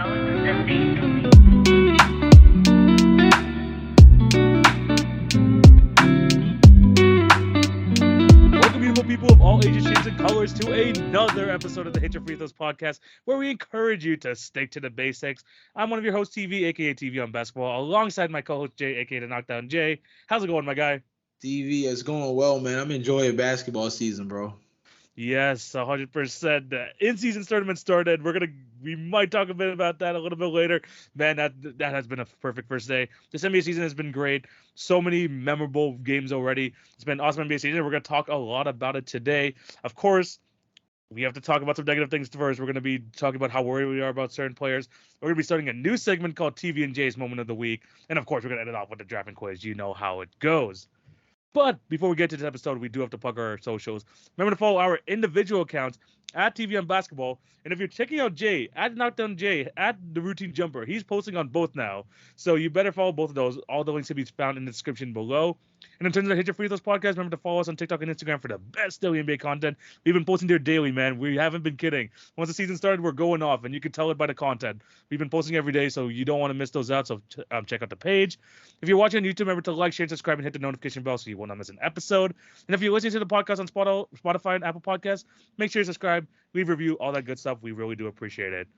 Welcome, beautiful people of all ages, shapes, and colors, to another episode of the Hit Your Free Throws podcast, where we encourage you to stick to the basics. I'm one of your hosts, TV, aka TV on Basketball, alongside my co-host Jay, aka the Knockdown Jay. How's it going, my guy? TV is going well, man. I'm enjoying basketball season, bro. Yes, 100%. The in-season tournament started. We might talk a bit about that a little bit later. Man, that has been a perfect first day. This NBA season has been great. So many memorable games already. It's been an awesome NBA season. We're going to talk a lot about it today. Of course, we have to talk about some negative things first. We're going to be talking about how worried we are about certain players. We're going to be starting a new segment called TV and Jay's Moment of the Week. And of course, we're going to end it off with the drafting quiz. You know how it goes. But before we get to this episode, we do have to plug our socials. Remember to follow our individual accounts at TV on Basketball. And if you're checking out Jay, at Knockdown Jay, at The Routine Jumper, he's posting on both now. So you better follow both of those. All the links can be found in the description below. And in terms of the Hit Your Free Throws podcast, remember to follow us on TikTok and Instagram for the best daily NBA content. We've been posting there daily, man. We haven't been kidding. Once the season started, we're going off, and you can tell it by the content. We've been posting every day, so you don't want to miss those out, so check out the page. If you're watching on YouTube, remember to like, share, and subscribe, and hit the notification bell so you will not miss an episode. And if you're listening to the podcast on Spotify and Apple Podcasts, make sure you subscribe, leave a review, all that good stuff. We really do appreciate it.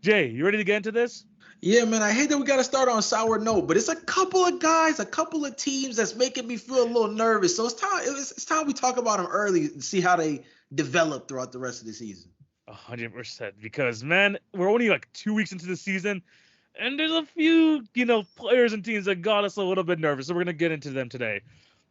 Jay, you ready to get into this? Yeah, man, I hate that we got to start on a sour note, but it's a couple of guys, a couple of teams that's making me feel a little nervous. So it's time we talk about them early and see how they develop throughout the rest of the season. 100%. Because, man, we're only like 2 weeks into the season, and there's a few, players and teams that got us a little bit nervous. So we're going to get into them today.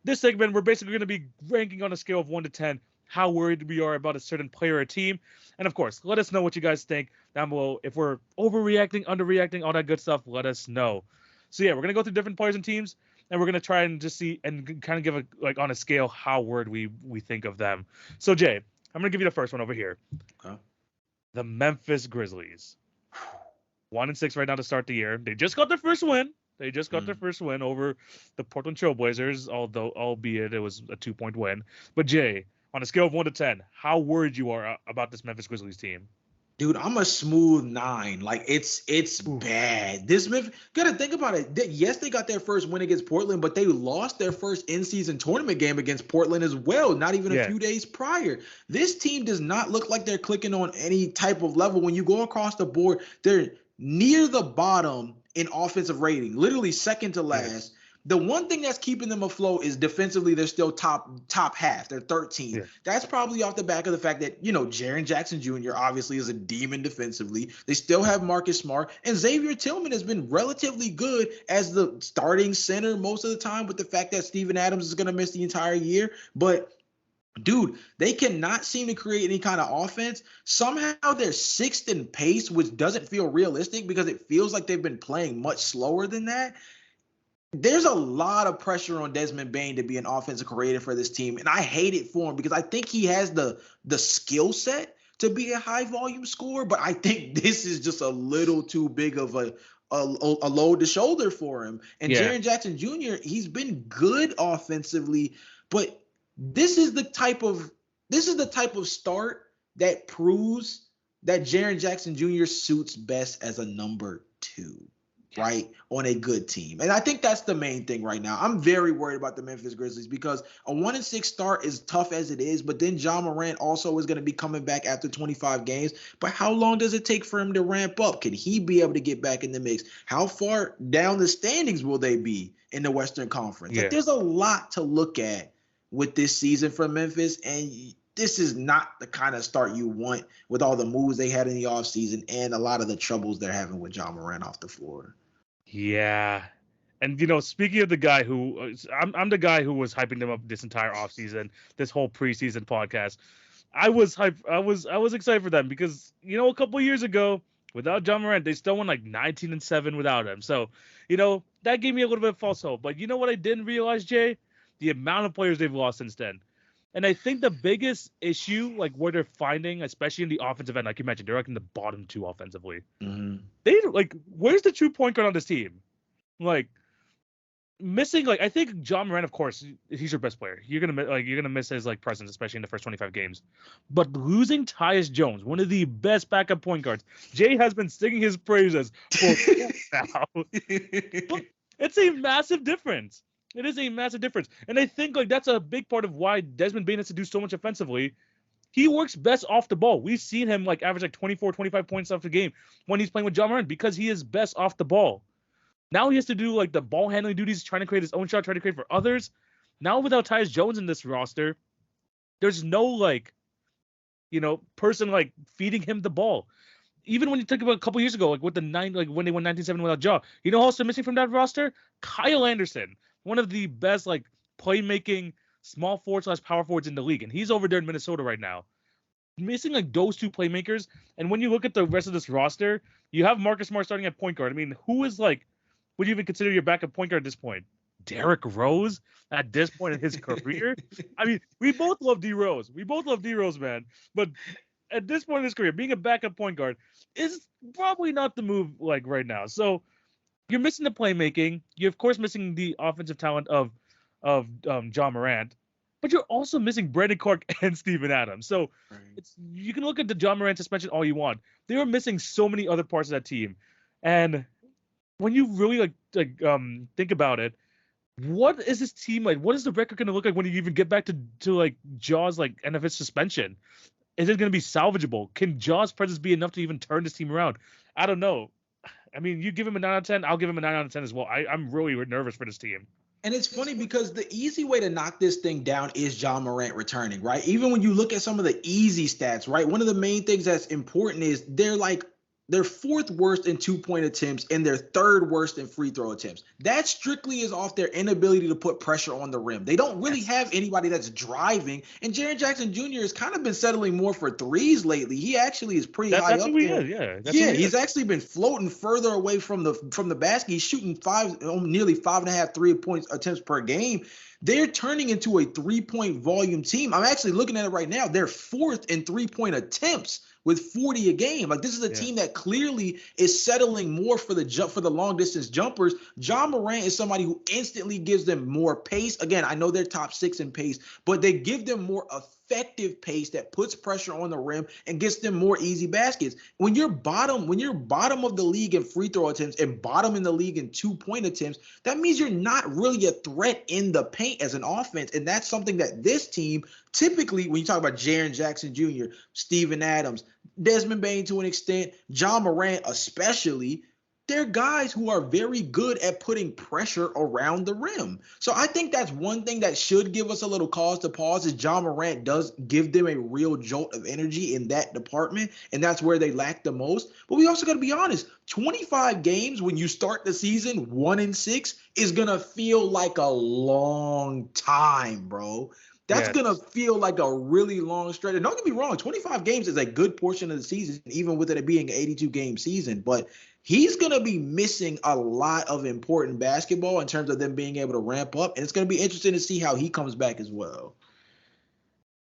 This segment, we're basically going to be ranking on a scale of 1 to 10 how worried we are about a certain player or team. And of course, let us know what you guys think down below. If we're overreacting, underreacting, all that good stuff, let us know. So yeah, we're going to go through different players and teams, and we're going to try and just see and kind of give on a scale how worried we think of them. So Jay, I'm going to give you the first one over here. Okay. The Memphis Grizzlies. 1-6 right now to start the year. They just got their first win. Their first win over the Portland Trailblazers, albeit it was a 2-point win. But Jay, on a scale of 1 to 10, how worried you are about this Memphis Grizzlies team? Dude, I'm a smooth 9. Like, it's bad. This Memphis, gotta think about it. Yes, they got their first win against Portland, but they lost their first in-season tournament game against Portland as well, not even a few days prior. This team does not look like they're clicking on any type of level. When you go across the board, they're near the bottom in offensive rating, literally second to last. Yes. The one thing that's keeping them afloat is defensively, they're still top half. They're 13. Yeah. That's probably off the back of the fact that, Jaren Jackson Jr. obviously is a demon defensively. They still have Marcus Smart, and Xavier Tillman has been relatively good as the starting center most of the time, with the fact that Steven Adams is going to miss the entire year. But dude, they cannot seem to create any kind of offense. Somehow they're 6th in pace, which doesn't feel realistic because it feels like they've been playing much slower than that. There's a lot of pressure on Desmond Bane to be an offensive coordinator for this team, and I hate it for him because I think he has the skill set to be a high-volume scorer, but I think this is just a little too big of a load to shoulder for him. And Jaren Jackson Jr., he's been good offensively, but this is the type of start that proves that Jaren Jackson Jr. suits best as a number 2. Right, on a good team. And I think that's the main thing right now. I'm very worried about the Memphis Grizzlies because a 1-6 start is tough as it is, but then Ja Morant also is going to be coming back after 25 games. But how long does it take for him to ramp up? Can he be able to get back in the mix? How far down the standings will they be in the Western Conference? Like, there's a lot to look at with this season for Memphis, and this is not the kind of start you want with all the moves they had in the offseason and a lot of the troubles they're having with Ja Morant off the floor. Yeah. And, speaking of the guy who I'm the guy who was hyping them up this entire offseason, this whole preseason podcast. I was hyped. I was excited for them because, a couple of years ago, without Ja Morant, they still won like 19-7 without him. So, that gave me a little bit of false hope. But you know what I didn't realize, Jay? The amount of players they've lost since then. And I think the biggest issue, like where they're finding, especially in the offensive end, like you mentioned, they're like in the bottom 2 offensively. Mm-hmm. They where's the true point guard on this team? Like, missing, like, I think John Morant, of course, he's your best player. You're gonna miss his like presence, especially in the first 25 games. But losing Tyus Jones, one of the best backup point guards, Jay has been singing his praises for now. Look, it's a massive difference. It is a massive difference, and I think like that's a big part of why Desmond Bane has to do so much offensively. He works best off the ball. We've seen him like average like 24, 25 points off the game when he's playing with John Morant because he is best off the ball. Now he has to do like the ball handling duties, trying to create his own shot, trying to create for others. Now without Tyus Jones in this roster, there's no like, person like feeding him the ball. Even when you think about a couple years ago, like with when they won 19-7 without Ja, you know who else is missing from that roster? Kyle Anderson, one of the best like playmaking small forward / power forwards in the league, and he's over there in Minnesota right now. Missing like those two playmakers, and when you look at the rest of this roster, you have Marcus Smart starting at point guard. I mean, who is like, would you even consider your backup point guard at this point? Derrick Rose at this point in his career? I mean, we both love D Rose. We both love D Rose, man. But at this point in his career, being a backup point guard is probably not the move like right now. So you're missing the playmaking. You're of course missing the offensive talent of John Morant, but you're also missing Brandon Clark and Steven Adams. So you can look at the John Morant suspension all you want. They were missing so many other parts of that team, and when you really think about it, what is this team like? What is the record going to look like when you even get back to like Jaws like end of his suspension? Is it going to be salvageable? Can Jaws' presence be enough to even turn this team around? I don't know. I mean, you give him a 9 out of 10, I'll give him a 9 out of 10 as well. I'm really nervous for this team. And it's funny because the easy way to knock this thing down is John Morant returning, right? Even when you look at some of the easy stats, right? One of the main things that's important is they're fourth worst in 2-point attempts and they're third worst in free throw attempts. That strictly is off their inability to put pressure on the rim. They don't really have anybody that's driving. And Jaren Jackson Jr. has kind of been settling more for threes lately. He actually is pretty high up there. He's actually been floating further away from the basket. He's shooting nearly 5.5 3-point attempts per game. They're turning into a 3-point volume team. I'm actually looking at it right now. They're fourth in 3-point attempts with 40 a game. Like, this is a team that clearly is settling more for the long distance jumpers. John Morant is somebody who instantly gives them more pace. Again, I know they're top 6 in pace, but they give them more effective pace that puts pressure on the rim and gets them more easy baskets. When you're bottom of the league in free throw attempts and bottom in the league in 2-point attempts, that means you're not really a threat in the paint as an offense. And that's something that this team typically, when you talk about Jaren Jackson Jr., Steven Adams, Desmond Bane to an extent, John Morant especially, they're guys who are very good at putting pressure around the rim. So I think that's one thing that should give us a little cause to pause is John Morant does give them a real jolt of energy in that department, and that's where they lack the most. But we also got to be honest, 25 games when you start the season 1-6 is going to feel like a long time, bro. That's going to feel like a really long stretch. And don't get me wrong, 25 games is a good portion of the season, even with it being an 82-game season. But he's going to be missing a lot of important basketball in terms of them being able to ramp up. And it's going to be interesting to see how he comes back as well.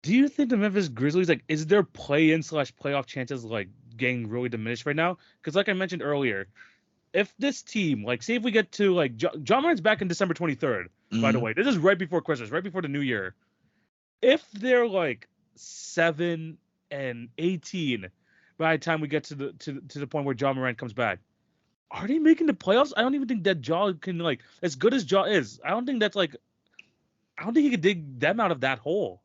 Do you think the Memphis Grizzlies, like, is their play-in / playoff chances, like, getting really diminished right now? Because like I mentioned earlier, if this team, like, say if we get to, like, John Morant's back in December 23rd, by the way. This is right before Christmas, right before the new year. If they're like 7-18 by the time we get to the point where John Morant comes back, are they making the playoffs? I don't even think that Ja can, like, as good as Ja is, I don't think he could dig them out of that hole.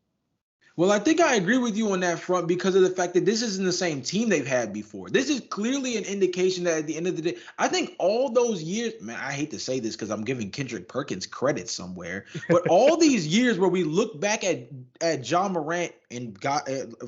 Well, I think I agree with you on that front because of the fact that this isn't the same team they've had before. This is clearly an indication that at the end of the day, I think all those years, man, I hate to say this because I'm giving Kendrick Perkins credit somewhere, but all these years where we look back at John Morant and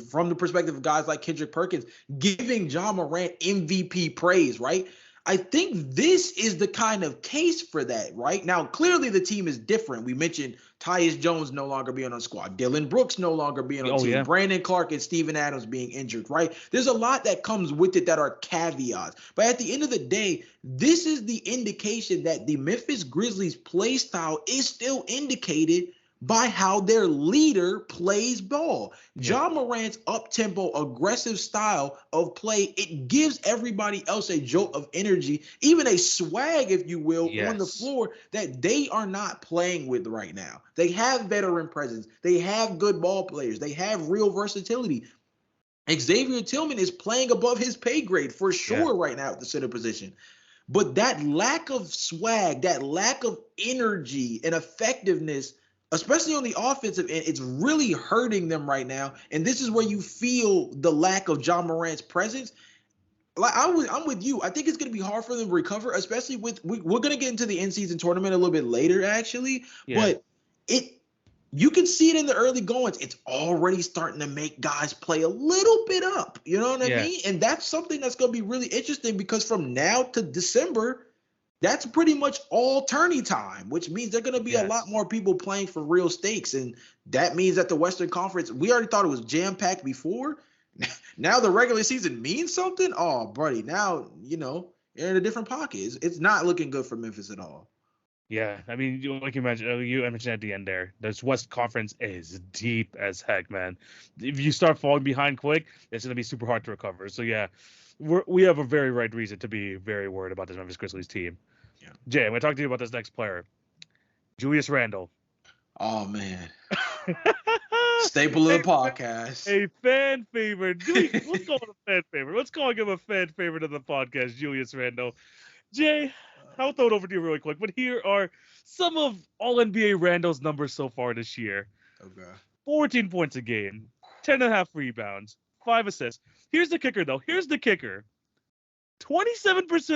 from the perspective of guys like Kendrick Perkins, giving John Morant MVP praise, right? I think this is the kind of case for that, right? Now, clearly the team is different. We mentioned Tyus Jones no longer being on squad. Dillon Brooks no longer being on team. Yeah. Brandon Clark and Steven Adams being injured, right? There's a lot that comes with it that are caveats. But at the end of the day, this is the indication that the Memphis Grizzlies play style is still indicated by how their leader plays ball. Yeah. Ja Morant's up-tempo, aggressive style of play, it gives everybody else a jolt of energy, even a swag, if you will, on the floor that they are not playing with right now. They have veteran presence. They have good ball players. They have real versatility. Xavier Tillman is playing above his pay grade for sure right now at the center position. But that lack of swag, that lack of energy and effectiveness, especially on the offensive end, it's really hurting them right now. And this is where you feel the lack of Ja Morant's presence. Like I'm with you. I think it's going to be hard for them to recover, especially with we're going to get into the in-season tournament a little bit later, actually. Yeah. But you can see it in the early goings. It's already starting to make guys play a little bit up. You know what I mean? And that's something that's going to be really interesting because from now to December, that's pretty much all tourney time, which means there are going to be a lot more people playing for real stakes. And that means that the Western Conference, we already thought it was jam-packed before. Now the regular season means something? Oh, buddy, now, you're in a different pocket. It's not looking good for Memphis at all. Yeah, I mean, like you mentioned at the end there, this West Conference is deep as heck, man. If you start falling behind quick, it's going to be super hard to recover. So, yeah, we have a very right reason to be very worried about this Memphis Grizzlies team. Yeah. Jay, I'm going to talk to you about this next player, Julius Randle. Oh, man. Staple of the podcast. A fan favorite. Let's call it a fan favorite. Let's call him a fan favorite of the podcast, Julius Randle. Jay, I'll throw it over to you really quick, but here are some of All-NBA Randle's numbers so far this year. Okay. 14 points a game, 10.5 rebounds, 5 assists. Here's the kicker, though. 27%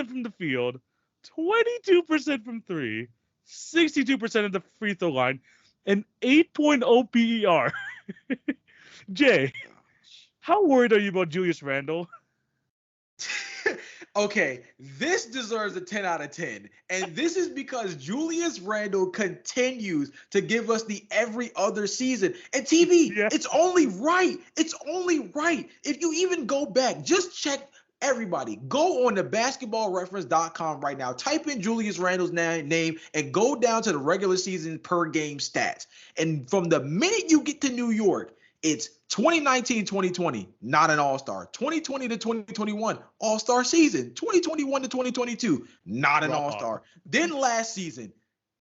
from the field, 22% from three, 62% of the free throw line, and 8.0 PER. Jay, how worried are you about Julius Randle? Okay, this deserves a 10 out of 10. And this is because Julius Randle continues to give us the every other season. And TV, It's only right. It's only right. If you even go back, just check. Everybody, go on the basketballreference.com right now. Type in Julius Randle's name and go down to the regular season per game stats. And from the minute you get to New York, it's 2019-2020, not an all-star. 2020 to 2021, all-star season. 2021 to 2022, not an all-star. Then last season,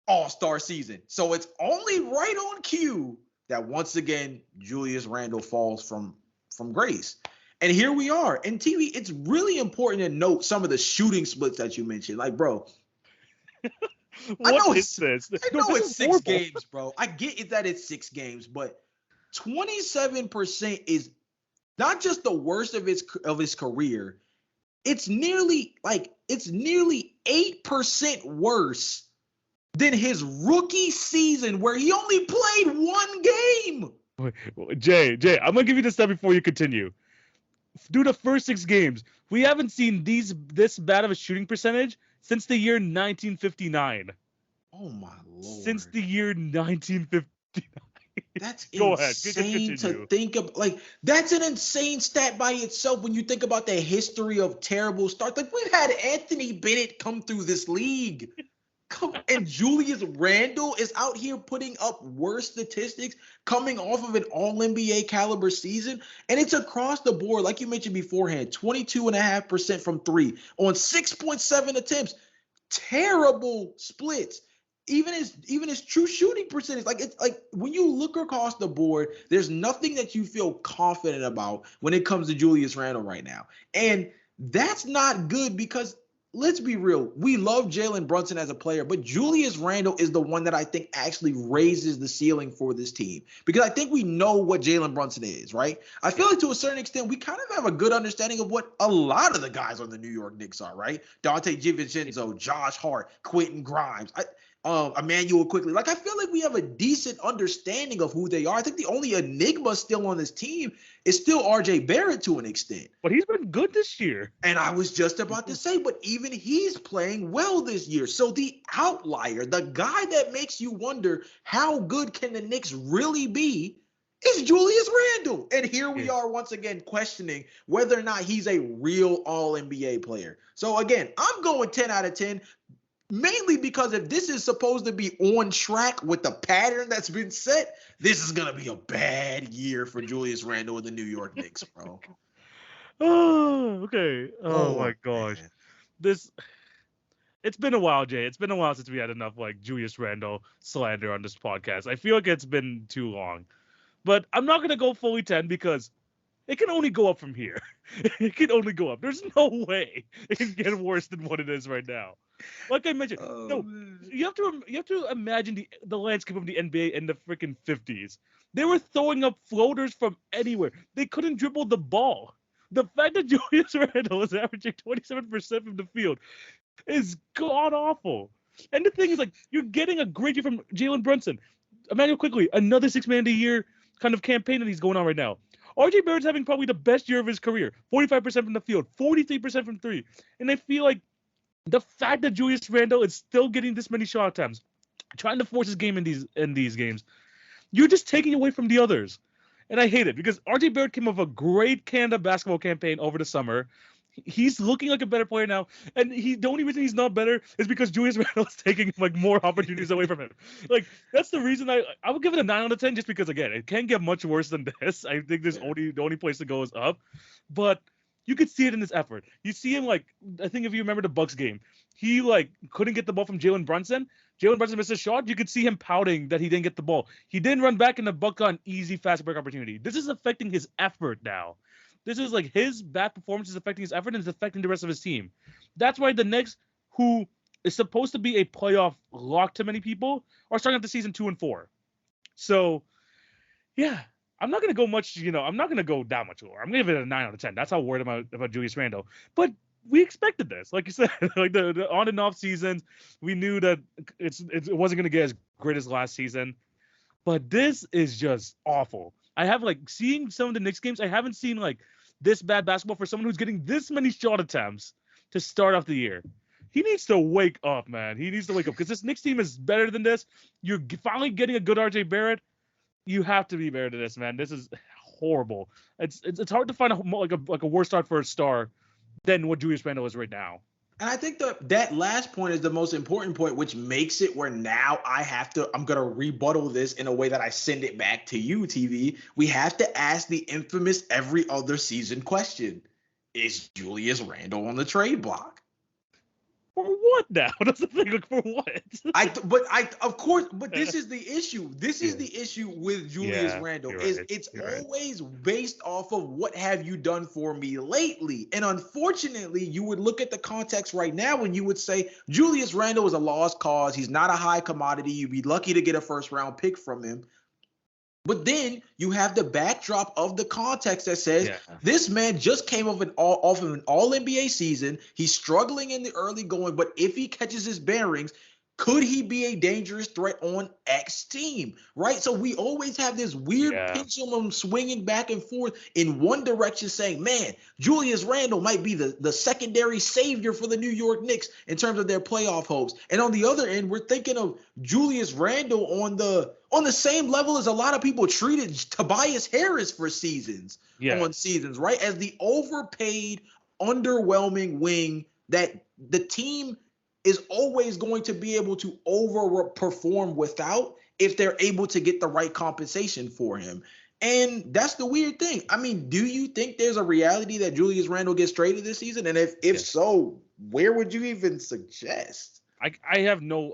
all-star season. So it's only right on cue that once again, Julius Randle falls from grace. And here we are. And TV, it's really important to note some of the shooting splits that you mentioned. Like, bro, I know it's 6 games, bro. I get it that it's 6 games, but 27% is not just the worst of his career. It's nearly 8% worse than his rookie season where he only played 1 game. Jay, I'm gonna give you this stuff before you continue. Through the first 6 games, we haven't seen this bad of a shooting percentage since the year 1959. Oh my lord! Since the year 1959. That's insane to think of. Like, that's an insane stat by itself when you think about the history of terrible starts. Like, we've had Anthony Bennett come through this league. And Julius Randle is out here putting up worse statistics coming off of an all-NBA caliber season. And it's across the board, like you mentioned beforehand, 22.5% from three on 6.7 attempts. Terrible splits. Even his true shooting percentage, it's like when you look across the board, there's nothing that you feel confident about when it comes to Julius Randle right now. And that's not good because let's be real. We love Jalen Brunson as a player, but Julius Randle is the one that I think actually raises the ceiling for this team because I think we know what Jalen Brunson is, right? I feel like to a certain extent, we kind of have a good understanding of what a lot of the guys on the New York Knicks are, right? Dante DiVincenzo, Josh Hart, Quentin Grimes, Emmanuel Quickly. Like, I feel like we have a decent understanding of who they are. I think the only enigma still on this team is still RJ Barrett to an extent. But he's been good this year. And I was just about to say, but even he's playing well this year. So the outlier, the guy that makes you wonder how good can the Knicks really be, is Julius Randle. And here we are once again questioning whether or not he's a real all-NBA player. So again, I'm going 10 out of 10. Mainly because if this is supposed to be on track with the pattern that's been set, this is going to be a bad year for Julius Randle and the New York Knicks, bro. Oh, okay. Oh my gosh. Man. It's been a while, Jay. It's been a while since we had enough like Julius Randle slander on this podcast. I feel like it's been too long. But I'm not gonna go fully 10 because it can only go up from here. It can only go up. There's no way it can get worse than what it is right now. Like I mentioned, you have to imagine the landscape of the NBA in the freaking 50s. They were throwing up floaters from anywhere. They couldn't dribble the ball. The fact that Julius Randle is averaging 27% from the field is god awful. And the thing is, like, you're getting a great year from Jalen Brunson. Emmanuel quickly, another 6-man of the year kind of campaign that he's going on right now. RJ Barrett's having probably the best year of his career. 45% from the field, 43% from three. And I feel like the fact that Julius Randle is still getting this many shot attempts, trying to force his game in these games, you're just taking away from the others. And I hate it because RJ Barrett came off a great Canada basketball campaign over the summer. He's looking like a better player now, and the only reason he's not better is because Julius Randle is taking like more opportunities away from him. Like that's the reason I would give it a 9 out of 10 just because again it can't get much worse than this. I think the only place to go is up, but you could see it in his effort. You see him like I think if you remember the Bucks game, he like couldn't get the ball from Jalen Brunson. Jalen Brunson missed a shot. You could see him pouting that he didn't get the ball. He didn't run back in the Buck on easy fast break opportunity. This is affecting his effort now. This is like his bad performance is affecting his effort and is affecting the rest of his team. That's why the Knicks, who is supposed to be a playoff lock to many people, are starting out the season 2-4. So, yeah, I'm not gonna go much. I'm not gonna go that much lower. I'm gonna give it a 9 out of 10. That's how worried I'm about Julius Randle. But we expected this, like you said, like the on and off seasons. We knew that it wasn't gonna get as great as last season. But this is just awful. I have like seeing some of the Knicks games. I haven't seen like this bad basketball for someone who's getting this many shot attempts to start off the year. He needs to wake up, man. He needs to wake up because this Knicks team is better than this. You're finally getting a good RJ Barrett. You have to be better than this, man. This is horrible. It's hard to find a worse start for a star than what Julius Randle is right now. And I think that last point is the most important point, which makes it where now I'm going to rebuttal this in a way that I send it back to you, TV. We have to ask the infamous every other season question. Is Julius Randle on the trade block? For what now? That's the thing. Like, for what? Of course, this is the issue. This is the issue with Julius Randle. It's always based off of what have you done for me lately. And unfortunately, you would look at the context right now and you would say Julius Randle is a lost cause. He's not a high commodity. You'd be lucky to get a first round pick from him. But then you have the backdrop of the context that says this man just came off an all NBA season. He's struggling in the early going, but if he catches his bearings, could he be a dangerous threat on X team, right? So we always have this weird pendulum swinging back and forth in one direction saying, man, Julius Randle might be the secondary savior for the New York Knicks in terms of their playoff hopes. And on the other end, we're thinking of Julius Randle on the same level as a lot of people treated Tobias Harris for seasons, right? As the overpaid, underwhelming wing that the team is always going to be able to overperform without if they're able to get the right compensation for him. And that's the weird thing. I mean, do you think there's a reality that Julius Randle gets traded this season? And if so, where would you even suggest? I have no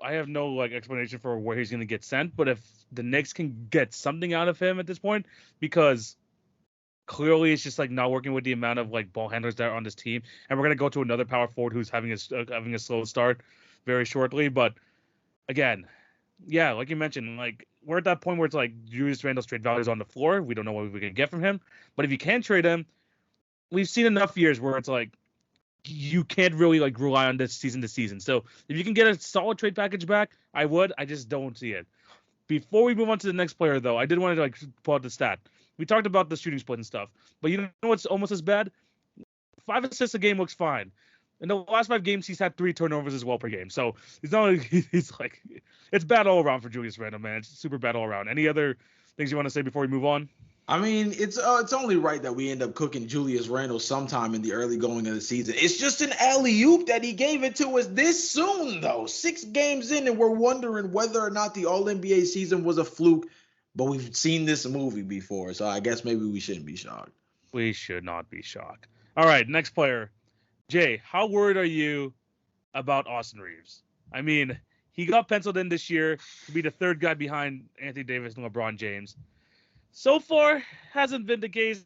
like explanation for where he's going to get sent, but if the Knicks can get something out of him at this point, because clearly it's just like not working with the amount of like ball handlers that are on this team, and we're going to go to another power forward who's having a slow start very shortly. But again, like you mentioned, like we're at that point where it's like Julius Randle's trade value is on the floor. We don't know what we can get from him, but if you can trade him, we've seen enough years where it's like you can't really like rely on this season to season. So if you can get a solid trade package back, I would. I just don't see it. Before we move on to the next player, though, I did want to like pull out the stat. We talked about the shooting split and stuff, but you know what's almost as bad? 5 assists a game looks fine. In the last 5 games, he's had 3 turnovers as well per game. So he's not like he's like it's bad all around for Julius Randle, man. It's super bad all around. Any other things you want to say before we move on? I mean, it's only right that we end up cooking Julius Randle sometime in the early going of the season. It's just an alley-oop that he gave it to us this soon, though. 6 games in, and we're wondering whether or not the All-NBA season was a fluke. But we've seen this movie before, so I guess maybe we shouldn't be shocked. We should not be shocked. All right, next player. Jay, how worried are you about Austin Reeves? I mean, he got penciled in this year to be the third guy behind Anthony Davis and LeBron James. So far, hasn't been the case.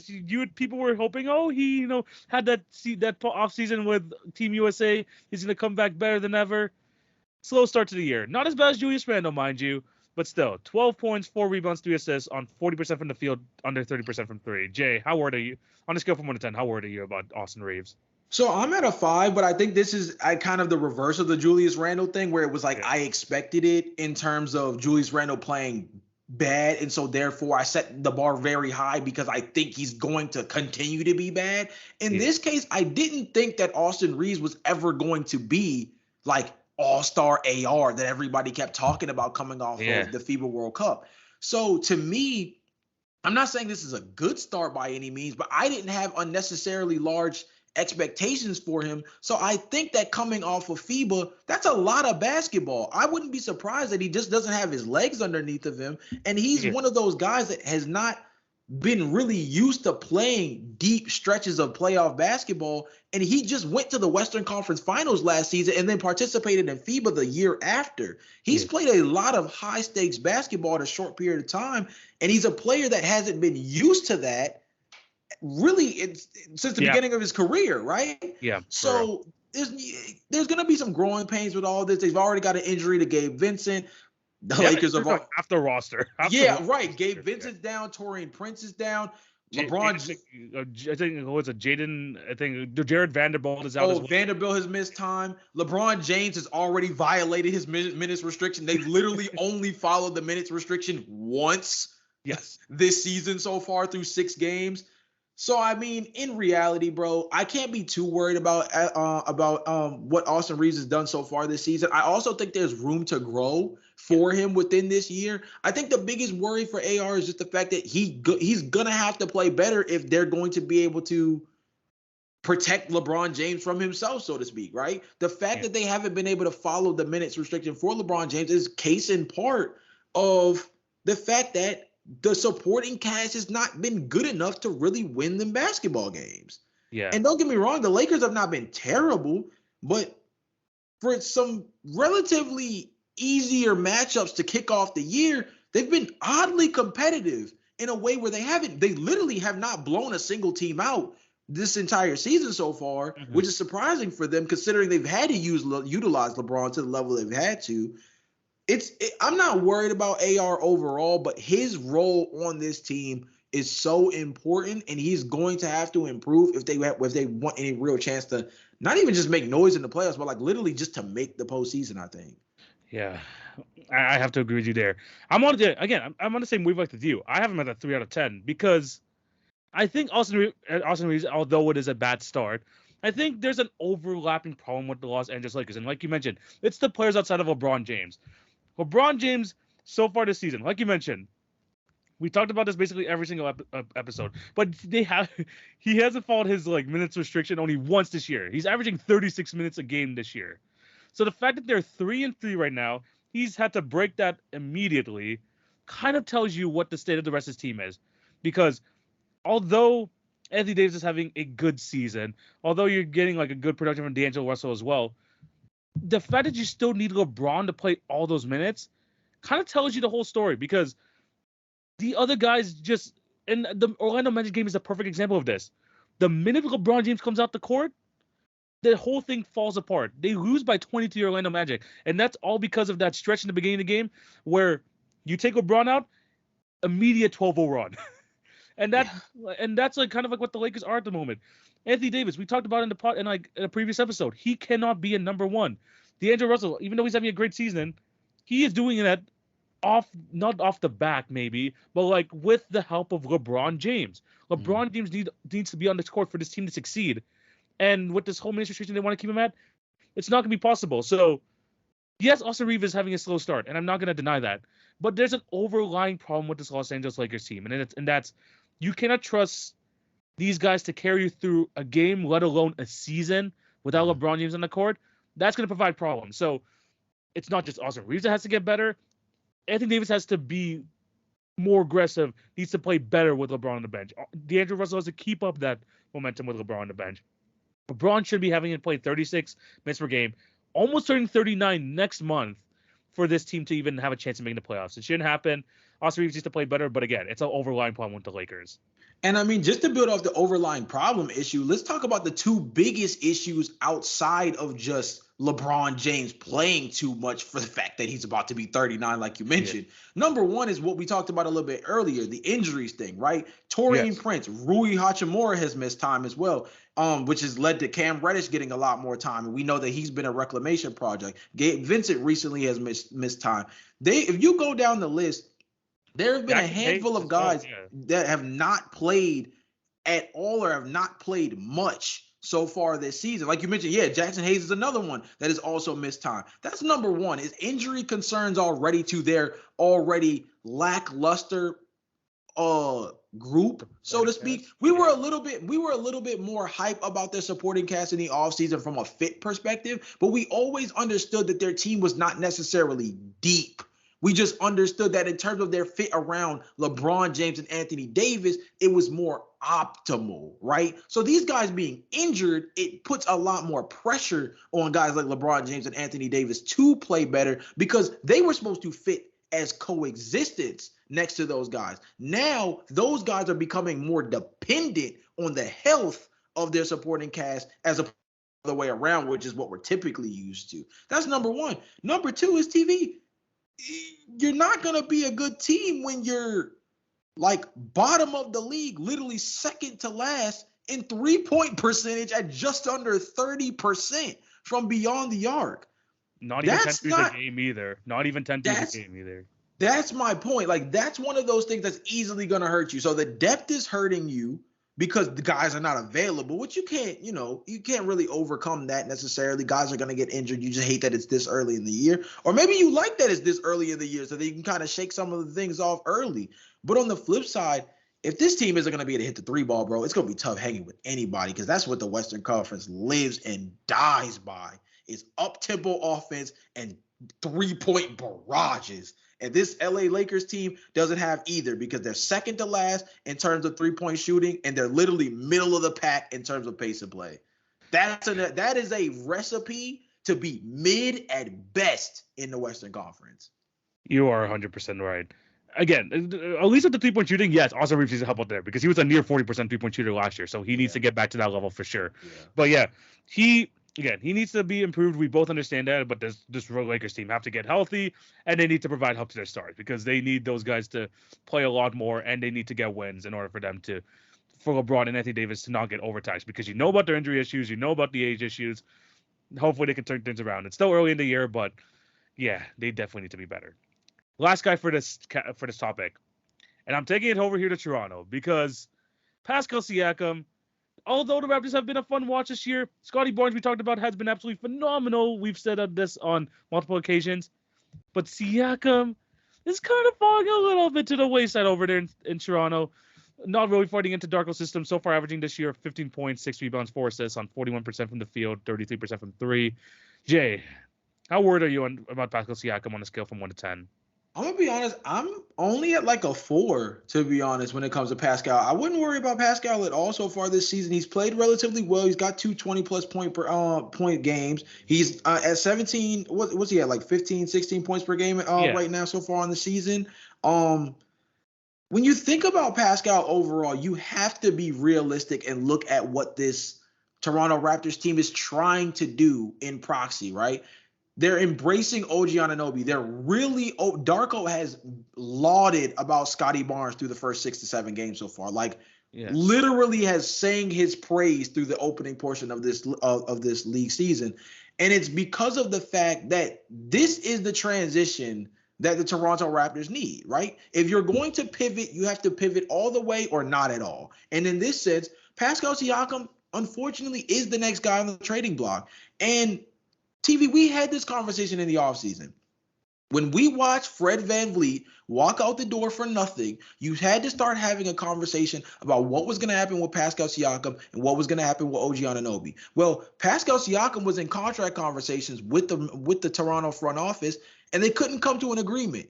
People were hoping, he had that off season with Team USA. He's gonna come back better than ever. Slow start to the year. Not as bad as Julius Randle, mind you, but still, 12 points, 4 rebounds, 3 assists on 40% from the field, under 30% from three. Jay, how worried are you? On a scale from 1 to 10, how worried are you about Austin Reeves? So I'm at a 5, but I think this is kind of the reverse of the Julius Randle thing, where it was like I expected it in terms of Julius Randle playing bad, and so therefore I set the bar very high because I think he's going to continue to be bad. In this case, I didn't think that Austin Reeves was ever going to be like all-star AR that everybody kept talking about coming off of the FIBA World Cup. So to me, I'm not saying this is a good start by any means, but I didn't have unnecessarily large expectations for him. So I think that coming off of FIBA, that's a lot of basketball. I wouldn't be surprised that he just doesn't have his legs underneath of him. And he's one of those guys that has not been really used to playing deep stretches of playoff basketball. And he just went to the Western Conference Finals last season and then participated in FIBA the year after. He's played a lot of high stakes basketball in a short period of time. And he's a player that hasn't been used to that really since the beginning of his career, right? Yeah. So there's going to be some growing pains with all this. They've already got an injury to Gabe Vincent. The Lakers are half the roster. Gabe Vincent's down. Taurean Prince is down. LeBron. I think what's it? Jaden. I think Jared Vanderbilt is out as well. Vanderbilt has missed time. LeBron James has already violated his minutes restriction. They've literally only followed the minutes restriction once. Yes. This season so far through 6 games. So, I mean, in reality, bro, I can't be too worried about what Austin Reeves has done so far this season. I also think there's room to grow for him within this year. I think the biggest worry for AR is just the fact that he's going to have to play better if they're going to be able to protect LeBron James from himself, so to speak, right? The fact that they haven't been able to follow the minutes restriction for LeBron James is case in part of the fact that the supporting cast has not been good enough to really win them basketball games. Yeah. And don't get me wrong, the Lakers have not been terrible, but for some relatively easier matchups to kick off the year, they've been oddly competitive in a way where they literally have not blown a single team out this entire season so far, which is surprising for them considering they've had to utilize LeBron to the level they've had to. I'm not worried about AR overall, but his role on this team is so important, and he's going to have to improve if they want any real chance to not even just make noise in the playoffs, but like literally just to make the postseason, I think. Yeah, I have to agree with you there. I'm on the same wavelength with you. I have him at a 3 out of 10 because I think Austin Reeves, although it is a bad start, I think there's an overlapping problem with the Los Angeles Lakers, and like you mentioned, it's the players outside of LeBron James. LeBron James, so far this season, like you mentioned, we talked about this basically every single episode, but he hasn't followed his minutes restriction only once this year. He's averaging 36 minutes a game this year. So the fact that they're 3-3 right now, he's had to break that immediately, kind of tells you what the state of the rest of his team is. Because although Anthony Davis is having a good season, although you're getting a good production from D'Angelo Russell as well, the fact that you still need LeBron to play all those minutes kind of tells you the whole story, because the other guys and the Orlando Magic game is a perfect example of this. The minute LeBron James comes out the court, the whole thing falls apart. They lose by 20 to the Orlando Magic, and that's all because of that stretch in the beginning of the game where you take LeBron out, immediate 12-0 run. and that's kind of what the Lakers are at the moment. Anthony Davis, we talked about in a previous episode. He cannot be a number one. D'Angelo Russell, even though he's having a great season, he is doing it not off the back maybe, but with the help of LeBron James. LeBron James needs to be on this court for this team to succeed. And with this whole minutes restriction they want to keep him at, it's not going to be possible. So, yes, Austin Reeves is having a slow start, and I'm not going to deny that. But there's an overlying problem with this Los Angeles Lakers team, and that's you cannot trust these guys to carry you through a game, let alone a season, without LeBron James on the court. That's going to provide problems. So it's not just Austin Reeves that has to get better. Anthony Davis has to be more aggressive, needs to play better with LeBron on the bench. D'Angelo Russell has to keep up that momentum with LeBron on the bench. LeBron should be having him play 36 minutes per game, almost turning 39 next month for this team to even have a chance of making the playoffs. It shouldn't happen. Austin Reeves needs to play better, but again, it's an overlying problem with the Lakers. And I mean, just to build off the overlying problem issue, let's talk about the two biggest issues outside of just LeBron James playing too much for the fact that he's about to be 39, like you mentioned. Yeah. Number one is what we talked about a little bit earlier, the injuries thing, right? Taurean Prince, Rui Hachimura has missed time as well, which has led to Cam Reddish getting a lot more time. And we know that he's been a reclamation project. Gabe Vincent recently has missed time. If you go down the list, there have been a handful of guys that have not played at all or have not played much so far this season. Like you mentioned, Jackson Hayes is another one that has also missed time. That's number one. Is injury concerns already to their already lackluster group, so to speak? We were a little bit more hype about their supporting cast in the offseason from a fit perspective, but we always understood that their team was not necessarily deep. We just understood that in terms of their fit around LeBron James and Anthony Davis, it was more optimal, right? So these guys being injured, it puts a lot more pressure on guys like LeBron James and Anthony Davis to play better because they were supposed to fit as coexistence next to those guys. Now, those guys are becoming more dependent on the health of their supporting cast as opposed to the other way around, which is what we're typically used to. That's number one. Number two is TV. You're not going to be a good team when you're like bottom of the league, literally second to last in 3-point percentage at just under 30% from beyond the arc. Not even 10 threes a game either. Not even 10 threes a game either. That's my point. Like, that's one of those things that's easily going to hurt you. So the depth is hurting you because the guys are not available, which you can't really overcome that necessarily. Guys are going to get injured. You just hate that it's this early in the year. Or maybe you like that it's this early in the year so that you can kind of shake some of the things off early. But on the flip side, if this team isn't going to be able to hit the three ball, bro, it's going to be tough hanging with anybody because that's what the Western Conference lives and dies by is up-tempo offense and 3-point barrages. And this LA Lakers team doesn't have either because they're second to last in terms of 3-point shooting, and they're literally middle of the pack in terms of pace of play. That is a recipe to be mid at best in the Western Conference. You are 100% right. Again, at least with the 3-point shooting, yes, Austin Reeves needs to help out there because he was a near 40% 3-point shooter last year, so he needs to get back to that level for sure. Yeah. But he needs to be improved. We both understand that, but this Lakers team have to get healthy, and they need to provide help to their stars because they need those guys to play a lot more, and they need to get wins in order for LeBron and Anthony Davis to not get overtaxed because you know about their injury issues, you know about the age issues. Hopefully they can turn things around. It's still early in the year, but yeah, they definitely need to be better. Last guy for this topic, and I'm taking it over here to Toronto because Pascal Siakam, although the Raptors have been a fun watch this year, Scotty Barnes, we talked about, has been absolutely phenomenal. We've said this on multiple occasions. But Siakam is kind of falling a little bit to the wayside over there in Toronto. Not really fighting into Darko's system. So far, averaging this year 15 points, 6 rebounds, 4 assists on 41% from the field, 33% from 3. Jay, how worried are you about Pascal Siakam on a scale from 1 to 10? I'm going to be honest, I'm only at like a 4, to be honest, when it comes to Pascal. I wouldn't worry about Pascal at all so far this season. He's played relatively well. He's got 2 20-plus point games. He's at 17. What's he at, like 15, 16 points per game right now so far in the season? When you think about Pascal overall, you have to be realistic and look at what this Toronto Raptors team is trying to do in proxy, right? They're embracing OG Anunoby. Darko has lauded about Scotty Barnes through the first 6 to 7 games so far. Literally has sang his praise through the opening portion of this league season. And it's because of the fact that this is the transition that the Toronto Raptors need, right? If you're going to pivot, you have to pivot all the way or not at all. And in this sense, Pascal Siakam, unfortunately, is the next guy on the trading block. And TV, we had this conversation in the offseason. When we watch Fred VanVleet walk out the door for nothing, you had to start having a conversation about what was going to happen with Pascal Siakam and what was going to happen with OG Anunoby. Well, Pascal Siakam was in contract conversations with the Toronto front office, and they couldn't come to an agreement.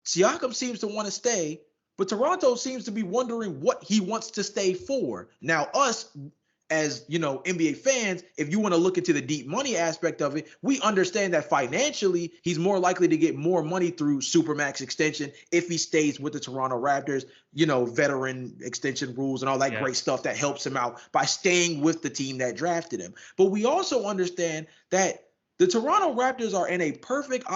Siakam seems to want to stay, but Toronto seems to be wondering what he wants to stay for. Now, us, as NBA fans, if you want to look into the deep money aspect of it, we understand that financially he's more likely to get more money through Supermax extension if he stays with the Toronto Raptors, veteran extension rules and all that great stuff that helps him out by staying with the team that drafted him. But we also understand that the Toronto Raptors are in a perfect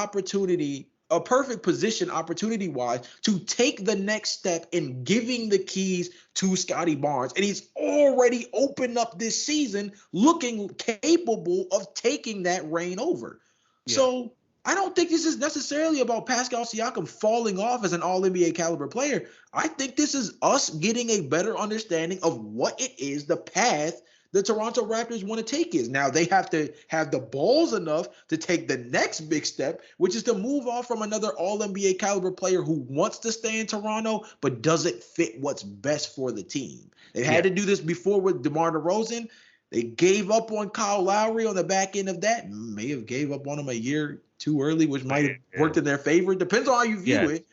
position opportunity-wise to take the next step in giving the keys to Scottie Barnes. And he's already opened up this season looking capable of taking that reign over. Yeah. So I don't think this is necessarily about Pascal Siakam falling off as an all-NBA caliber player. I think this is us getting a better understanding of what it is, the path the Toronto Raptors want to take is. Now, they have to have the balls enough to take the next big step, which is to move off from another all-NBA caliber player who wants to stay in Toronto but doesn't fit what's best for the team. They had to do this before with DeMar DeRozan. They gave up on Kyle Lowry on the back end of that. May have gave up on him a year too early, which might have worked in their favor. Depends on how you view it.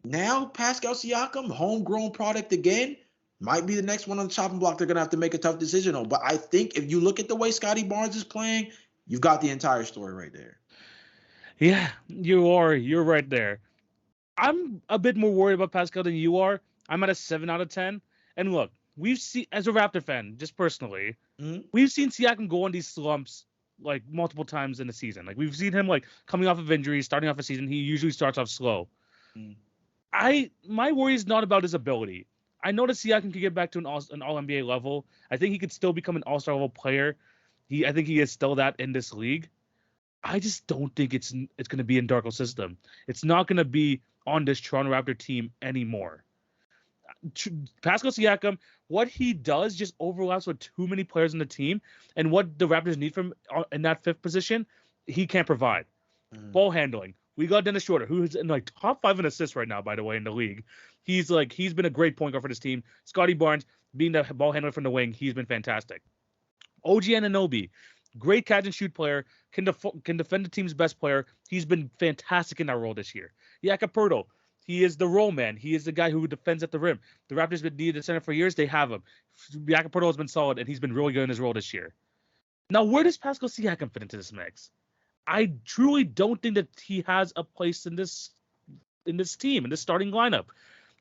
Now, Pascal Siakam, homegrown product again, might be the next one on the chopping block they're going to have to make a tough decision on. But I think if you look at the way Scottie Barnes is playing, you've got the entire story right there. Yeah, you are. You're right there. I'm a bit more worried about Pascal than you are. I'm at a 7 out of 10. And look, we've seen, as a Raptor fan, just personally, we've seen Siakam go on these slumps like multiple times in the season. Like we've seen him like coming off of injury, starting off a season. He usually starts off slow. My worry is not about his ability. I know that Siakam could get back to an all-NBA level. I think he could still become an all-star level player. I think he is still that in this league. I just don't think it's going to be in Darko's system. It's not going to be on this Toronto Raptor team anymore. Pascal Siakam, what he does just overlaps with too many players in the team, and what the Raptors need from in that fifth position, he can't provide. Ball handling. We got Dennis Schroeder, who's in like top 5 in assists right now, by the way, in the league. He's been a great point guard for this team. Scottie Barnes, being the ball handler from the wing, he's been fantastic. OG Anunoby, great catch and shoot player, can defend the team's best player. He's been fantastic in that role this year. Jakob Poeltl, he is the role man. He is the guy who defends at the rim. The Raptors have been needed a center for years. They have him. Jakob Poeltl has been solid, and he's been really good in his role this year. Now, where does Pascal Siakam fit into this mix? I truly don't think that he has a place in this team, in this starting lineup.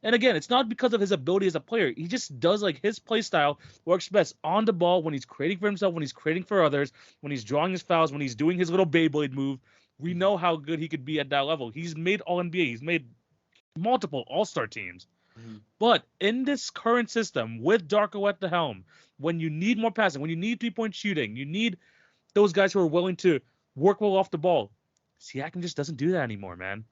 And again, it's not because of his ability as a player. He just does, like, his play style works best on the ball when he's creating for himself, when he's creating for others, when he's drawing his fouls, when he's doing his little Beyblade move. We know how good he could be at that level. He's made All-NBA. He's made multiple All-Star teams. But in this current system, with Darko at the helm, when you need more passing, when you need three-point shooting, you need those guys who are willing to work well off the ball. Siakam just doesn't do that anymore, man.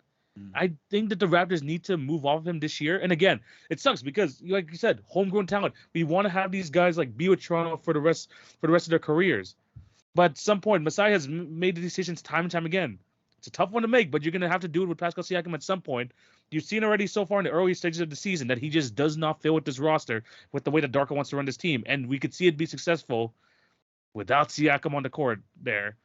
I think that the Raptors need to move off of him this year. And again, it sucks because, like you said, homegrown talent. We want to have these guys like be with Toronto for the rest of their careers. But at some point, Masai has made the decisions time and time again. It's a tough one to make, but you're going to have to do it with Pascal Siakam at some point. You've seen already so far in the early stages of the season that he just does not fit with this roster, with the way that Darko wants to run this team. And we could see it be successful without Siakam on the court there.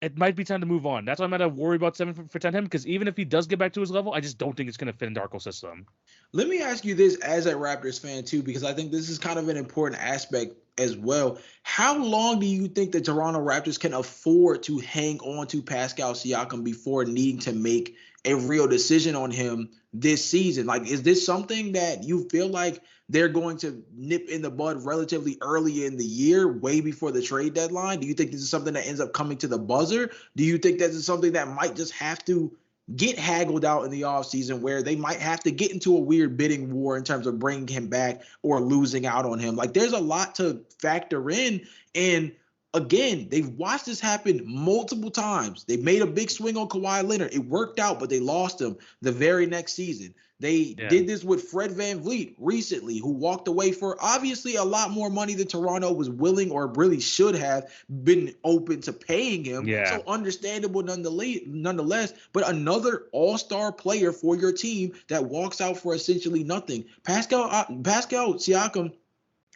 It might be time to move on. That's why I'm not worried about 7 for 10 him, because even if he does get back to his level, I just don't think it's going to fit in Darko's system. Let me ask you this as a Raptors fan, too, because I think this is kind of an important aspect as well. How long do you think the Toronto Raptors can afford to hang on to Pascal Siakam before needing to make a real decision on him this season? Like, is this something that you feel like they're going to nip in the bud relatively early in the year, way before the trade deadline? Do you think this is something that ends up coming to the buzzer? Do you think this is something that might just have to get haggled out in the offseason, where they might have to get into a weird bidding war in terms of bringing him back or losing out on him? Like, there's a lot to factor in again, they've watched this happen multiple times. They made a big swing on Kawhi Leonard. It worked out, but they lost him the very next season. They did this with Fred VanVleet recently, who walked away for obviously a lot more money than Toronto was willing or really should have been open to paying him. So understandable nonetheless, but another all-star player for your team that walks out for essentially nothing. Pascal Siakam,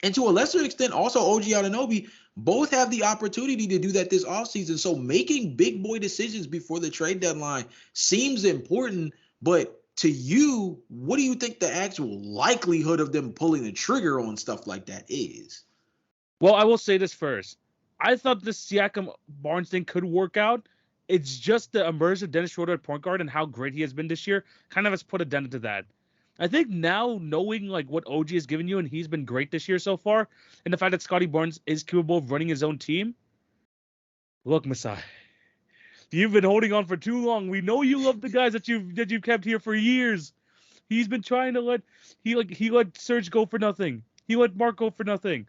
and to a lesser extent, also OG Anunoby, both have the opportunity to do that this offseason. So making big boy decisions before the trade deadline seems important, but to you, what do you think the actual likelihood of them pulling the trigger on stuff like that is? Well, I will say this first. I thought the Siakam Barnes thing could work out. It's just the emergence of Dennis Schroeder at point guard and how great he has been this year kind of has put a dent into that. I think now knowing like what OG has given you, and he's been great this year so far, and the fact that Scotty Barnes is capable of running his own team. Look, Masai, you've been holding on for too long. We know you love the guys that you've kept here for years. He's been trying to let Serge go for nothing. He let Mark go for nothing.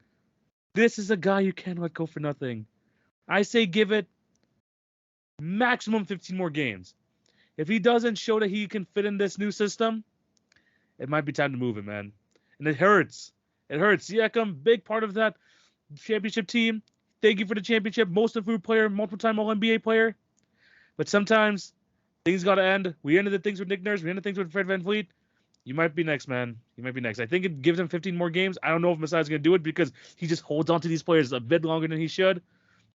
This is a guy you can't let go for nothing. I say give it maximum 15 more games. If he doesn't show that he can fit in this new system, it might be time to move him, man. And it hurts. It hurts. Siakam, big part of that championship team. Thank you for the championship. Most improved player, multiple-time All-NBA player. But sometimes things got to end. We ended the things with Nick Nurse. We ended things with Fred VanVleet. You might be next, man. You might be next. I think it gives him 15 more games. I don't know if Masai's going to do it because he just holds on to these players a bit longer than he should.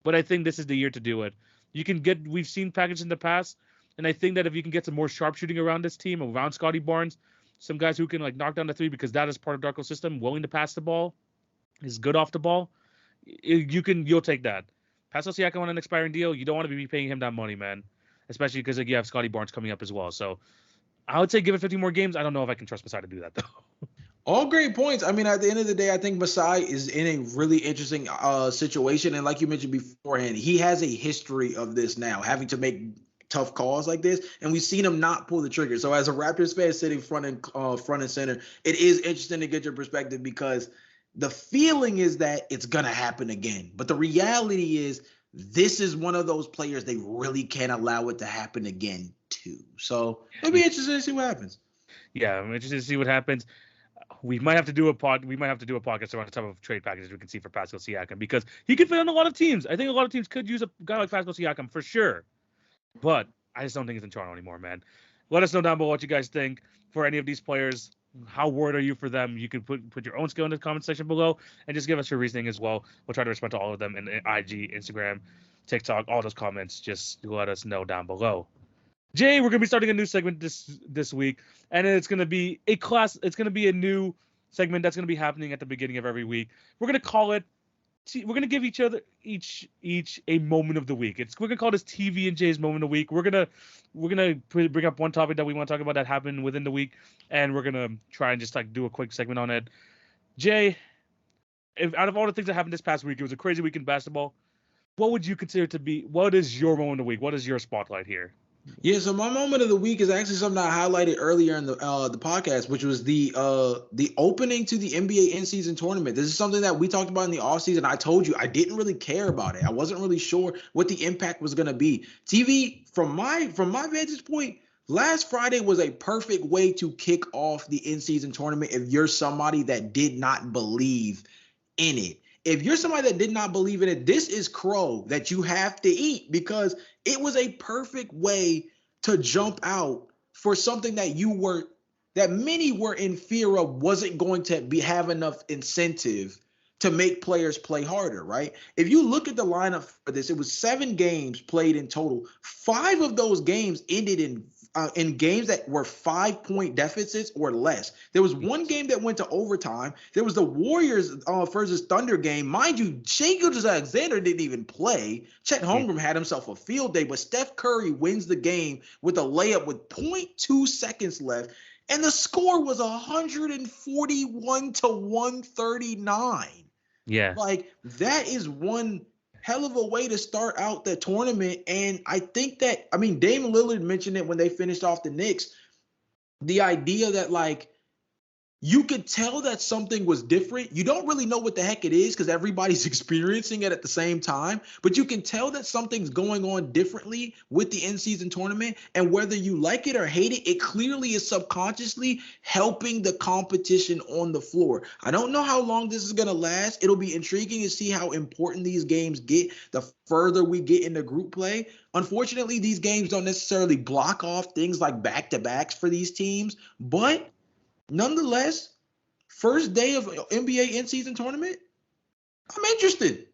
But I think this is the year to do it. We've seen packages in the past, and I think that if you can get some more sharpshooting around this team, around Scotty Barnes, some guys who can like knock down the three because that is part of Darko's system, willing to pass the ball, is good off the ball, you'll take that. Pascal Siakam on an expiring deal, you don't want to be paying him that money, man. Especially because like, you have Scotty Barnes coming up as well. So I would say give it 50 more games. I don't know if I can trust Masai to do that, though. All great points. I mean, at the end of the day, I think Masai is in a really interesting situation. And like you mentioned beforehand, he has a history of this now, having to make tough calls like this. And we've seen him not pull the trigger. So as a Raptors fan sitting front and center, it is interesting to get your perspective because the feeling is that it's going to happen again. But the reality is this is one of those players they really can't allow it to happen again too. So it'll be interesting to see what happens. Yeah, I'm interested to see what happens. We might have to do a podcast around the type of trade packages we can see for Pascal Siakam because he could fit on a lot of teams. I think a lot of teams could use a guy like Pascal Siakam for sure. But I just don't think it's in Toronto anymore, man. Let us know down below what you guys think for any of these players. How worried are you for them? You can put your own skill in the comment section below and just give us your reasoning as well. We'll try to respond to all of them in IG, Instagram, TikTok, all those comments. Just let us know down below. Jay, we're gonna be starting a new segment this week, and it's gonna be It's gonna be a new segment that's gonna be happening at the beginning of every week. We're gonna call it. We're gonna give each other each a moment of the week. We're gonna call this TV and Jay's moment of the week. We're gonna bring up one topic that we want to talk about that happened within the week, and we're gonna try and just like do a quick segment on it. Jay, out of all the things that happened this past week, it was a crazy week in basketball. What would you consider to be? What is your moment of the week? What is your spotlight here? Yeah, so my moment of the week is actually something I highlighted earlier in the podcast, which was the opening to the NBA in-season tournament. This is something that we talked about in the offseason. I told you I didn't really care about it. I wasn't really sure what the impact was going to be. TV, from my vantage point, last Friday was a perfect way to kick off the in-season tournament if you're somebody that did not believe in it. If you're somebody that did not believe in it, this is crow that you have to eat because it was a perfect way to jump out for something that many were in fear of wasn't going to have enough incentive to make players play harder, right? If you look at the lineup for this, it was 7 games played in total. 5 of those games ended in games that were 5-point deficits or less. There was one game that went to overtime. There was the Warriors versus Thunder game. Mind you, Shai Gilgeous-Alexander didn't even play. Chet Holmgren had himself a field day, but Steph Curry wins the game with a layup with 0.2 seconds left. And the score was 141 to 139. Yeah. Like, that is one hell of a way to start out the tournament. And I think that, I mean, Dame Lillard mentioned it when they finished off the Knicks. The idea that, like, you could tell that something was different. You don't really know what the heck it is because everybody's experiencing it at the same time, but you can tell that something's going on differently with the in-season tournament. And whether you like it or hate it, it clearly is subconsciously helping the competition on the floor. I don't know how long this is going to last. It'll be intriguing to see how important these games get the further we get into group play. Unfortunately, these games don't necessarily block off things like back-to-backs for these teams, but nonetheless, first day of NBA in-season tournament, I'm interested.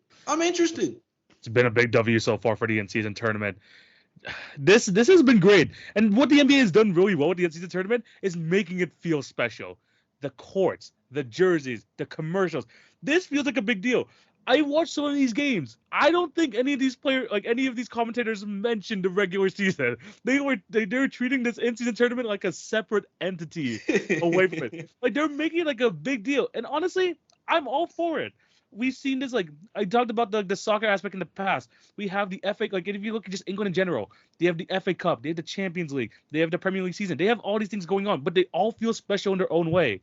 It's been a big W so far for the in-season tournament. This has been great. And what the NBA has done really well with the in-season tournament is making it feel special. The courts, the jerseys, the commercials. This feels like a big deal. I watched some of these games. I don't think any of these players, like any of these commentators, mentioned the regular season. They were treating this in-season tournament like a separate entity away from it. Like they're making it like a big deal. And honestly, I'm all for it. We've seen this, like I talked about the soccer aspect in the past. We have the FA, like if you look at just England in general, they have the FA Cup, they have the Champions League, they have the Premier League season. They have all these things going on, but they all feel special in their own way.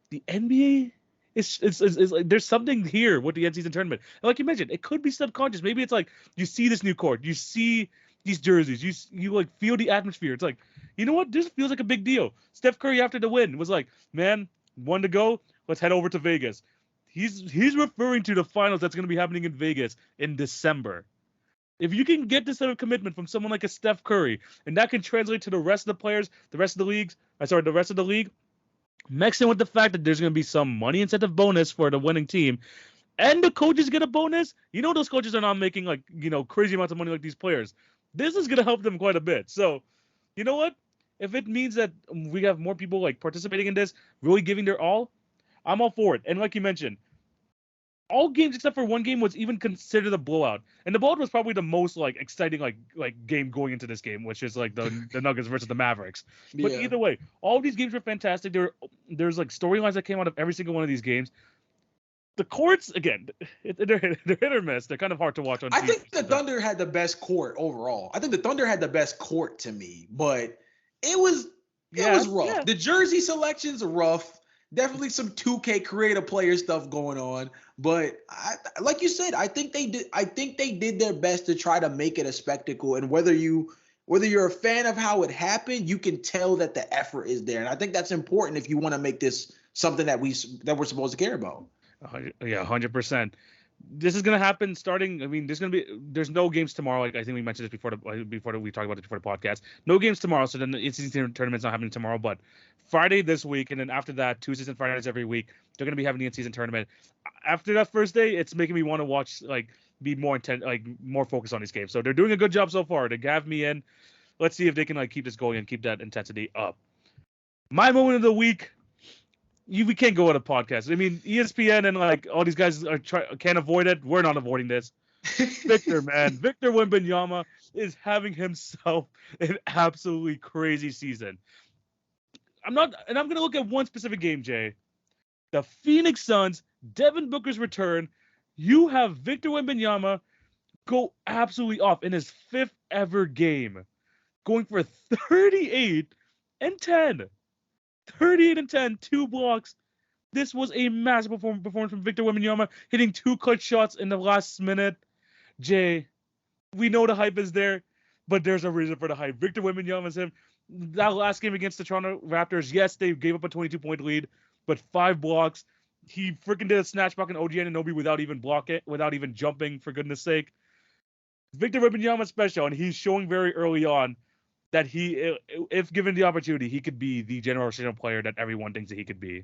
The NBA. It's like there's something here with the in-season tournament. And like you mentioned, it could be subconscious. Maybe it's like you see this new court, you see these jerseys, you like feel the atmosphere. It's like, you know what? This feels like a big deal. Steph Curry after the win was like, man, one to go. Let's head over to Vegas. He's referring to the finals that's going to be happening in Vegas in December. If you can get this type of commitment from someone like a Steph Curry, and that can translate to the rest of the players, the rest of the league. Mixed in with the fact that there's going to be some money incentive bonus for the winning team, and the coaches get a bonus. You know those coaches are not making like crazy amounts of money like these players. This is going to help them quite a bit. So, you know what? If it means that we have more people like participating in this, really giving their all, I'm all for it. And like you mentioned, all games except for one game was even considered a blowout, and the blowout was probably the most like exciting like game going into this game, which is like the Nuggets versus the Mavericks. But either way, all of these games were fantastic. There's like storylines that came out of every single one of these games. The courts, again, they're hit or miss. They're kind of hard to watch on TV. I think the Thunder had the best court overall. I think the Thunder had the best court to me, but it was rough. Yeah. The jersey selections are rough. Definitely some 2K creative player stuff going on, but like you said, I think they did their best to try to make it a spectacle. And whether you're a fan of how it happened, you can tell that the effort is there. And I think that's important if you want to make this something that we're supposed to care about. Yeah, 100%. This is gonna happen starting. I mean, there's no games tomorrow. Like I think we mentioned this before we talked about it before the podcast. No games tomorrow, so then the in-season tournament's not happening tomorrow. But Friday this week, and then after that, Tuesdays and Fridays every week, they're gonna be having the in-season tournament. After that first day, it's making me want to watch, like, be more intent, like more focused on these games. So they're doing a good job so far. They have me in. Let's see if they can like keep this going and keep that intensity up. My moment of the week. We can't go on a podcast. I mean, ESPN and like all these guys can't avoid it. We're not avoiding this. Victor Wembanyama is having himself an absolutely crazy season. I'm going to look at one specific game, Jay. The Phoenix Suns, Devin Booker's return. You have Victor Wembanyama go absolutely off in his 5th ever game, going for 38 and 10. 38 and 10, 2 blocks. This was a massive performance from Victor Wembanyama, hitting 2 clutch shots in the last minute. Jay, we know the hype is there, but there's a reason for the hype. Victor Wembanyama is him. That last game against the Toronto Raptors, yes, they gave up a 22-point lead, but 5 blocks. He freaking did a snatch block in OG Anunoby without even jumping, for goodness sake. Victor Wembanyama is special, and he's showing very early on that he, if given the opportunity, he could be the generational player that everyone thinks that he could be.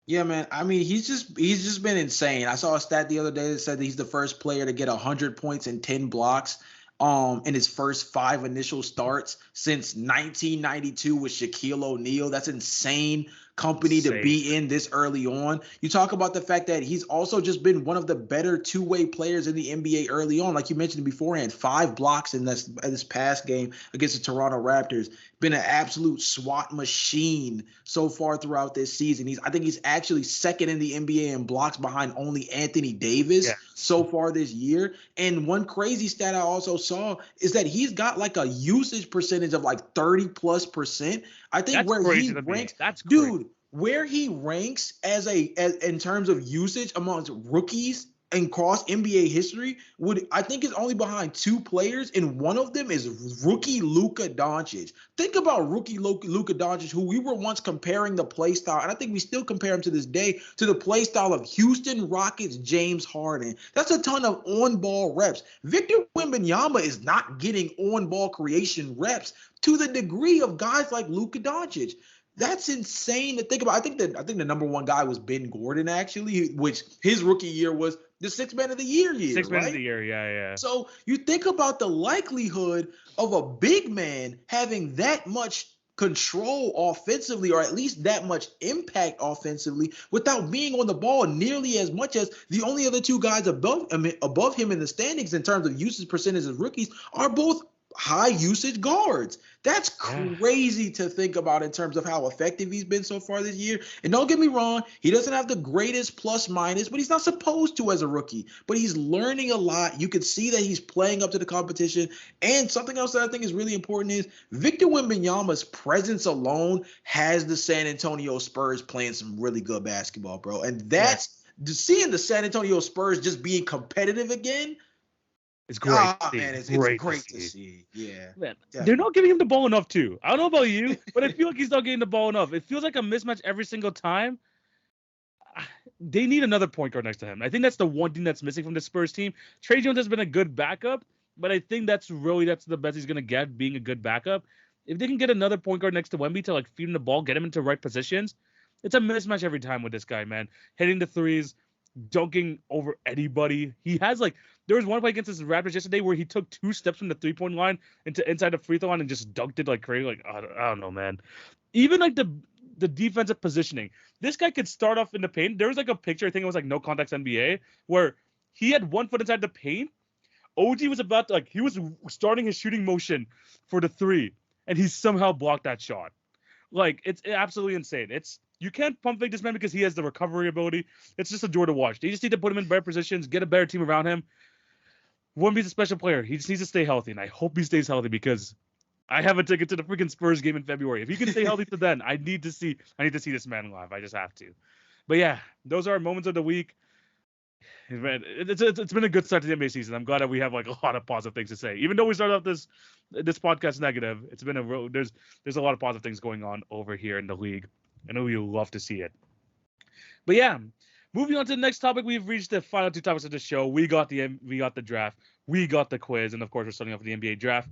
Yeah, man. I mean, he's just been insane. I saw a stat the other day that said that he's the first player to get 100 points and 10 blocks in his first 5 initial starts since 1992 with Shaquille O'Neal. That's insane company to be in this early on. You talk about the fact that he's also just been one of the better two-way players in the NBA early on. Like you mentioned beforehand, 5 blocks in this past game against the Toronto Raptors. Been an absolute SWAT machine so far throughout this season. I think he's actually second in the NBA in blocks behind only Anthony Davis so far this year. And one crazy stat I also saw is that he's got like a usage percentage of like 30+%. I think where he ranks, dude, where he ranks as in terms of usage amongst rookies across NBA history I think is only behind two players, and one of them is rookie Luka Doncic. Think about rookie Luka Doncic, who we were once comparing the play style, and I think we still compare him to this day to the play style of Houston Rockets James Harden. That's a ton of on-ball reps. Victor Wembanyama is not getting on-ball creation reps to the degree of guys like Luka Doncic. That's insane to think about. I think the number one guy was Ben Gordon, actually, which his rookie year was the Sixth Man of the Year, Sixth Man right? of the year, yeah. So you think about the likelihood of a big man having that much control offensively, or at least that much impact offensively, without being on the ball nearly as much as the only other two guys above him in the standings in terms of usage percentage as rookies are both high usage guards. That's crazy to think about in terms of how effective he's been so far this year. And don't get me wrong, he doesn't have the greatest plus minus, but he's not supposed to as a rookie. But he's learning a lot. You can see that he's playing up to the competition. And something else that I think is really important is Victor Wembanyama's presence alone has the San Antonio Spurs playing some really good basketball, bro. And that's seeing the San Antonio Spurs just being competitive again. It's great. Man, it's great to see. Yeah. Man, they're not giving him the ball enough, too. I don't know about you, but I feel like he's not getting the ball enough. It feels like a mismatch every single time. They need another point guard next to him. I think that's the one thing that's missing from the Spurs team. Trey Jones has been a good backup, but I think that's the best he's going to get, being a good backup. If they can get another point guard next to Wemby to, like, feed him the ball, get him into right positions, it's a mismatch every time with this guy, man. Hitting the threes, dunking over anybody. He has, like, there was one play against the Raptors yesterday where he took 2 steps from the 3-point line into inside the free throw line and just dunked it like crazy. Like, I don't know, man. Even like the defensive positioning. This guy could start off in the paint. There was like a picture, I think it was like No Context NBA, where he had 1 foot inside the paint. OG was about to, like, he was starting his shooting motion for the 3, and he somehow blocked that shot. Like, it's absolutely insane. You can't pump fake this man because he has the recovery ability. It's just a joy to watch. They just need to put him in better positions, get a better team around him. Wemby's a special player. He just needs to stay healthy, and I hope he stays healthy because I have a ticket to the freaking Spurs game in February. If he can stay healthy to then, I need to see this man live. I just have to. But yeah, those are our moments of the week. Man, it's been a good start to the NBA season. I'm glad that we have like a lot of positive things to say. Even though we started off this podcast negative, it's been there's a lot of positive things going on over here in the league. I know you'll love to see it. But yeah, moving on to the next topic, we've reached the final 2 topics of the show. We got the draft, we got the quiz, and of course we're starting off with the NBA draft.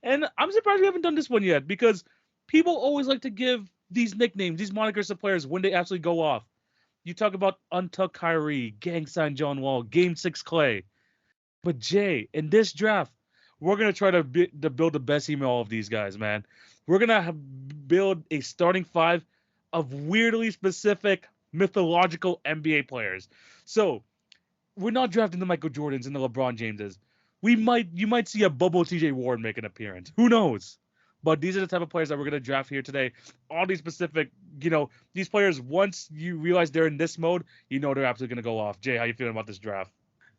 And I'm surprised we haven't done this one yet because people always like to give these nicknames, these monikers to players when they actually go off. You talk about Untuck Kyrie, Gang Sign John Wall, Game 6 Clay. But Jay, in this draft, we're going to try to build the best team of all of these guys, man. We're going to build a starting 5 of weirdly specific mythological NBA players. So we're not drafting the Michael Jordans and the LeBron Jameses. You might see a bubble TJ Warren make an appearance. Who knows? But these are the type of players that we're going to draft here today. All these specific, these players, once you realize they're in this mode, they're absolutely going to go off. Jay, how you feeling about this draft?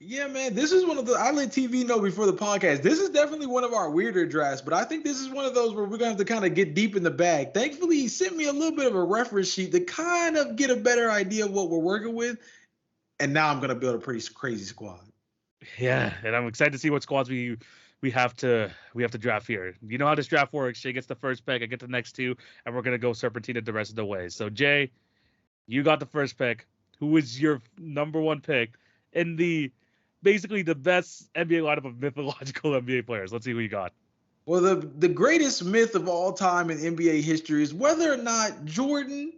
Yeah, man, this is one of the, I let TV know before the podcast, this is definitely one of our weirder drafts, but I think this is one of those where we're going to have to kind of get deep in the bag. Thankfully, he sent me a little bit of a reference sheet to kind of get a better idea of what we're working with, and now I'm going to build a pretty crazy squad. Yeah, and I'm excited to see what squads we have to draft here. You know how this draft works. Jay gets the first pick, I get the next 2, and we're going to go serpentina the rest of the way. So, Jay, you got the first pick. Who is your number 1 pick in basically the best NBA lineup of mythological NBA players? Let's see who you got. Well, the greatest myth of all time in NBA history is whether or not Jordan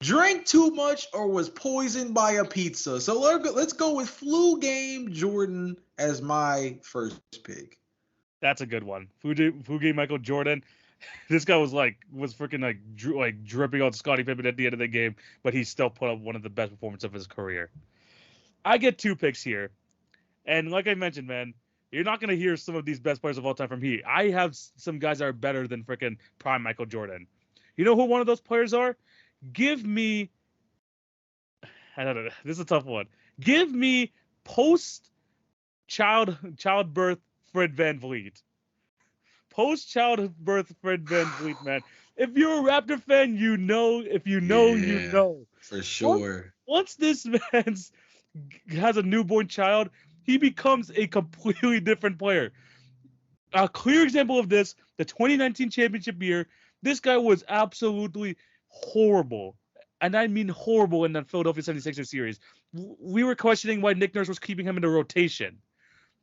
drank too much or was poisoned by a pizza. So let's go with flu game Jordan as my first pick. That's a good one. Flu game Michael Jordan. This guy was freaking dripping out Scottie Pippen at the end of the game, but he still put up one of the best performances of his career. I get 2 picks here. And like I mentioned, man, you're not going to hear some of these best players of all time from me. I have some guys that are better than freaking prime Michael Jordan. You know who one of those players are? Give me, I don't know, this is a tough one. Give me post childbirth Fred VanVleet. post-childbirth Fred VanVleet, man. If you're a Raptor fan, you know. If you know, you Yeah, know. for sure. Once this man has a newborn child, he becomes a completely different player. A clear example of this, the 2019 championship year, this guy was absolutely horrible. And I mean horrible in that Philadelphia 76ers series. We were questioning why Nick Nurse was keeping him in the rotation.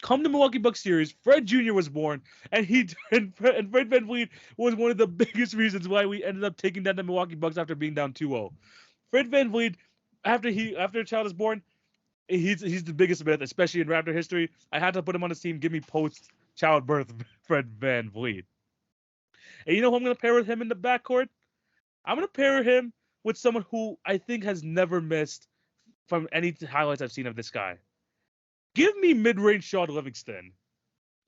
Come the Milwaukee Bucks series, Fred Jr. was born, and Fred VanVleet was one of the biggest reasons why we ended up taking down the Milwaukee Bucks after being down 2-0. Fred VanVleet, after a child is born, he's the biggest myth, especially in Raptor history. I had to put him on this team. Give me post childbirth Fred VanVleet. And you know who I'm gonna pair with him in the backcourt? I'm gonna pair him with someone who I think has never missed from any highlights I've seen of this guy. Give me mid-range Shaun Livingston.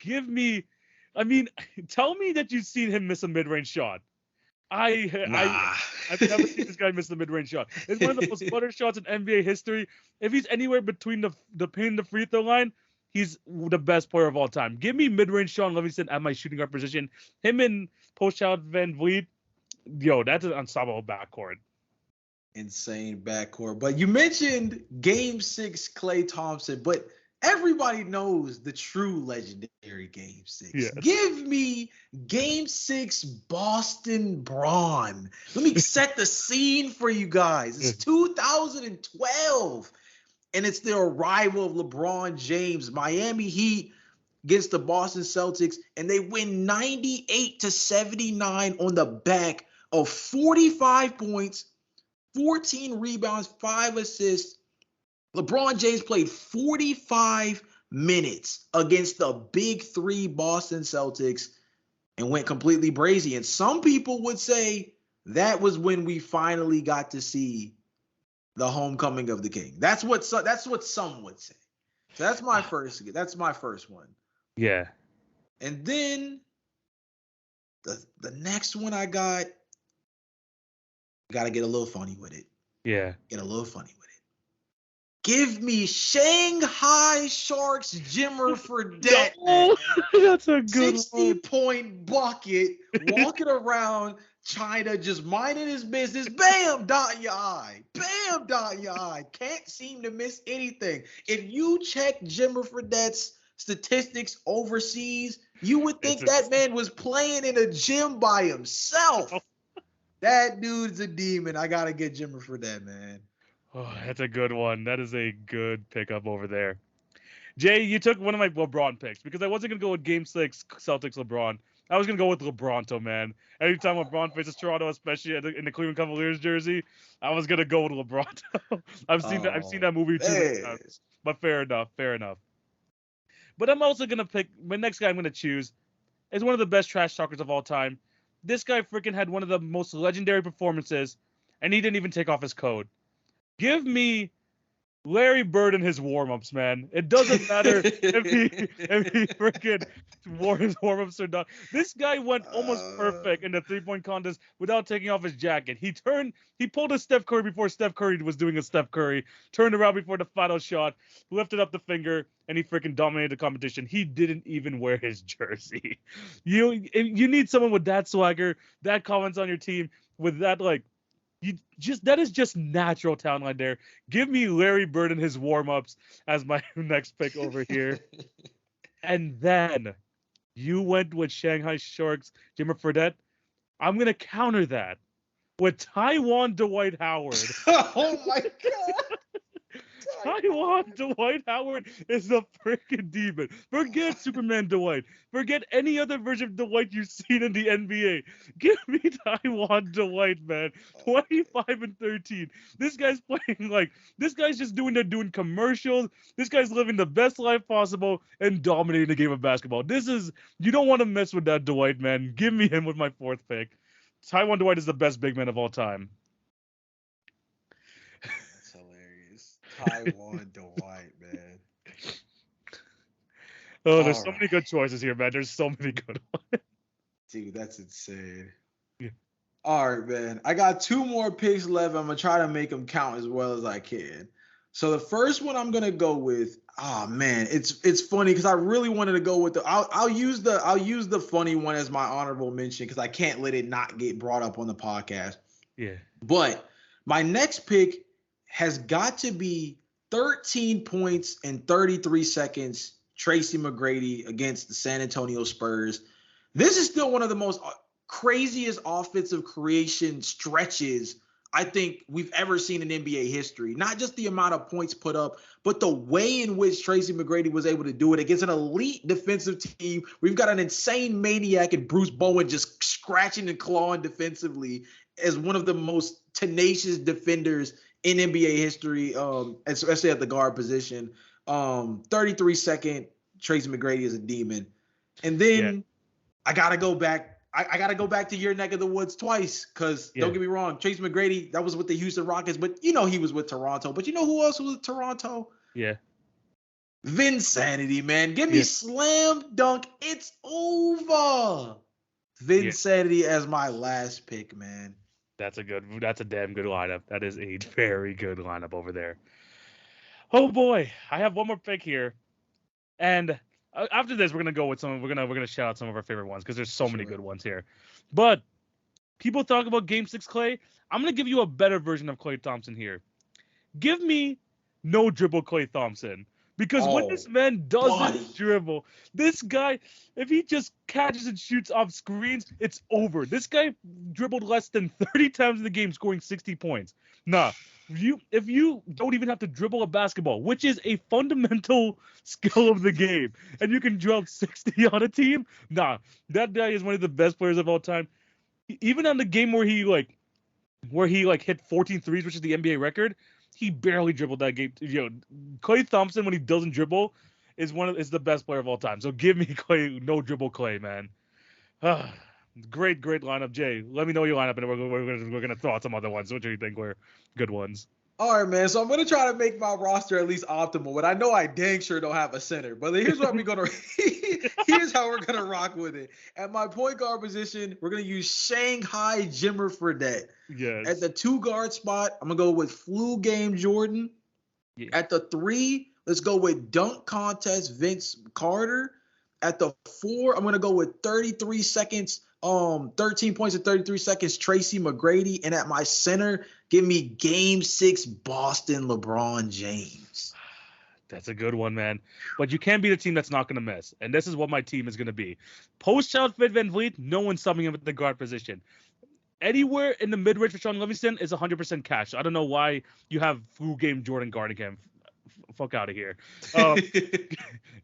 Tell me that you've seen him miss a mid-range shot. I've never seen this guy miss the mid-range shot. It's one of the most butter shots in NBA history. If he's anywhere between the pin and the free throw line, he's the best player of all time. Give me mid-range Shaun Livingston at my shooting guard position. Him and post-child VanVleet, yo, that's an unstoppable backcourt. Insane backcourt. But you mentioned Game 6 Klay Thompson, but everybody knows the true legendary Game 6. Yes. Give me Game 6 Boston Braun. Let me set the scene for you guys. It's 2012, and it's the arrival of LeBron James. Miami Heat against the Boston Celtics, and they win 98-79 on the back of 45 points, 14 rebounds, 5 assists. LeBron James played 45 minutes against the big three Boston Celtics and went completely brazy. And some people would say that was when we finally got to see the homecoming of the king. That's what some would say. So that's my first one. Yeah. And then the next one I got to get a little funny with it. Yeah. Get a little funny with it. Give me Shanghai Sharks Jimmer Fredette. No, that's a good 60-point bucket, walking around China, just minding his business. Bam, dot your eye. Bam, dot your eye. Can't seem to miss anything. If you check Jimmer Fredette's statistics overseas, you would think that man was playing in a gym by himself. That dude's a demon. I got to get Jimmer Fredette, man. Oh, that's a good one. That is a good pickup over there. Jay, you took one of my LeBron picks because I wasn't going to go with Game 6 Celtics LeBron. I was going to go with LeBronto, man. Anytime LeBron faces Toronto, especially in the Cleveland Cavaliers jersey, I was going to go with LeBronto. I've seen that movie too many times. But fair enough. But I'm also going to pick, my next guy I'm going to choose is one of the best trash talkers of all time. This guy freaking had one of the most legendary performances, and he didn't even take off his coat. Give me Larry Bird and his warm-ups, man. It doesn't matter if he freaking wore his warm-ups or not. This guy went almost perfect in the three-point contest without taking off his jacket. He pulled a Steph Curry before Steph Curry was doing a Steph Curry, turned around before the final shot, lifted up the finger, and he freaking dominated the competition. He didn't even wear his jersey. You need someone with that swagger, that confidence on your team, with that, like, that is just natural talent right there. Give me Larry Bird and his warm-ups as my next pick over here. And then you went with Shanghai Sharks, Jimmer Fredette. I'm going to counter that with Taiwan Dwight Howard. Oh, my God. Taiwan Dwight Howard is a freaking demon. Forget Superman Dwight. Forget any other version of Dwight you've seen in the NBA. Give me Taiwan Dwight, man. 25-13. This guy's playing this guy's just doing commercials. This guy's living the best life possible and dominating the game of basketball. You don't want to mess with that Dwight, man. Give me him with my fourth pick. Taiwan Dwight is the best big man of all time. Taiwan Dwight, man. Oh, there's so many good choices here, man. There's so many good ones. Dude, that's insane. Yeah. All right, man. I got two more picks left. I'm going to try to make them count as well as I can. So the first one I'm gonna go with, oh man, it's funny because I really wanted to go with I'll use the funny one as my honorable mention because I can't let it not get brought up on the podcast. Yeah. But my next pick has got to be 13 points in 33 seconds, Tracy McGrady against the San Antonio Spurs. This is still one of the most craziest offensive creation stretches I think we've ever seen in NBA history. Not just the amount of points put up, but the way in which Tracy McGrady was able to do it against an elite defensive team. We've got an insane maniac in Bruce Bowen just scratching and clawing defensively as one of the most tenacious defenders in NBA history, especially at the guard position. 33-second Tracy McGrady is a demon. And then I got to go back. I got to go back to your neck of the woods twice because don't get me wrong, Tracy McGrady, that was with the Houston Rockets, but you know he was with Toronto. But you know who else was with Toronto? Yeah. Vinsanity, man. Give me slam dunk. It's over. Vinsanity as my last pick, man. That's a damn good lineup. That is a very good lineup over there. Oh boy, I have one more pick here, and after this we're gonna shout out some of our favorite ones because there's so many good ones here. But people talk about Game 6 Klay. I'm gonna give you a better version of Klay Thompson here. Give me no dribble Klay Thompson. Because when this man doesn't dribble, this guy, if he just catches and shoots off screens, it's over. This guy dribbled less than 30 times in the game, scoring 60 points. Nah, if you don't even have to dribble a basketball, which is a fundamental skill of the game, and you can drop 60 on a team, nah, that guy is one of the best players of all time. Even on the game where he hit 14 threes, which is the NBA record, he barely dribbled that game. Klay Thompson, when he doesn't dribble, is the best player of all time. So give me Klay, no dribble Klay, man. Great lineup, Jay. Let me know your lineup, and we're gonna throw out some other ones. What do you think were good ones? All right, man. So I'm gonna try to make my roster at least optimal, but I know I dang sure don't have a center. But here's what here's how we're gonna rock with it. At my point guard position, we're gonna use Shanghai Jimmer Fredette. Yes. At the 2 guard spot, I'm gonna go with Flu Game Jordan. Yeah. At the 3, let's go with dunk contest Vince Carter. At the 4, I'm gonna go with 33 seconds. 13 points in 33 seconds, Tracy McGrady. And at my center, give me Game 6 Boston LeBron James. That's a good one, man. But you can't beat a team that's not going to miss. And this is what my team is going to be. Post-child Fit Van Vliet, no one's subbing him at the guard position. Anywhere in the mid-range for Sean Livingston is 100% cash. I don't know why you have Flu Game Jordan guarding him. Fuck out of here.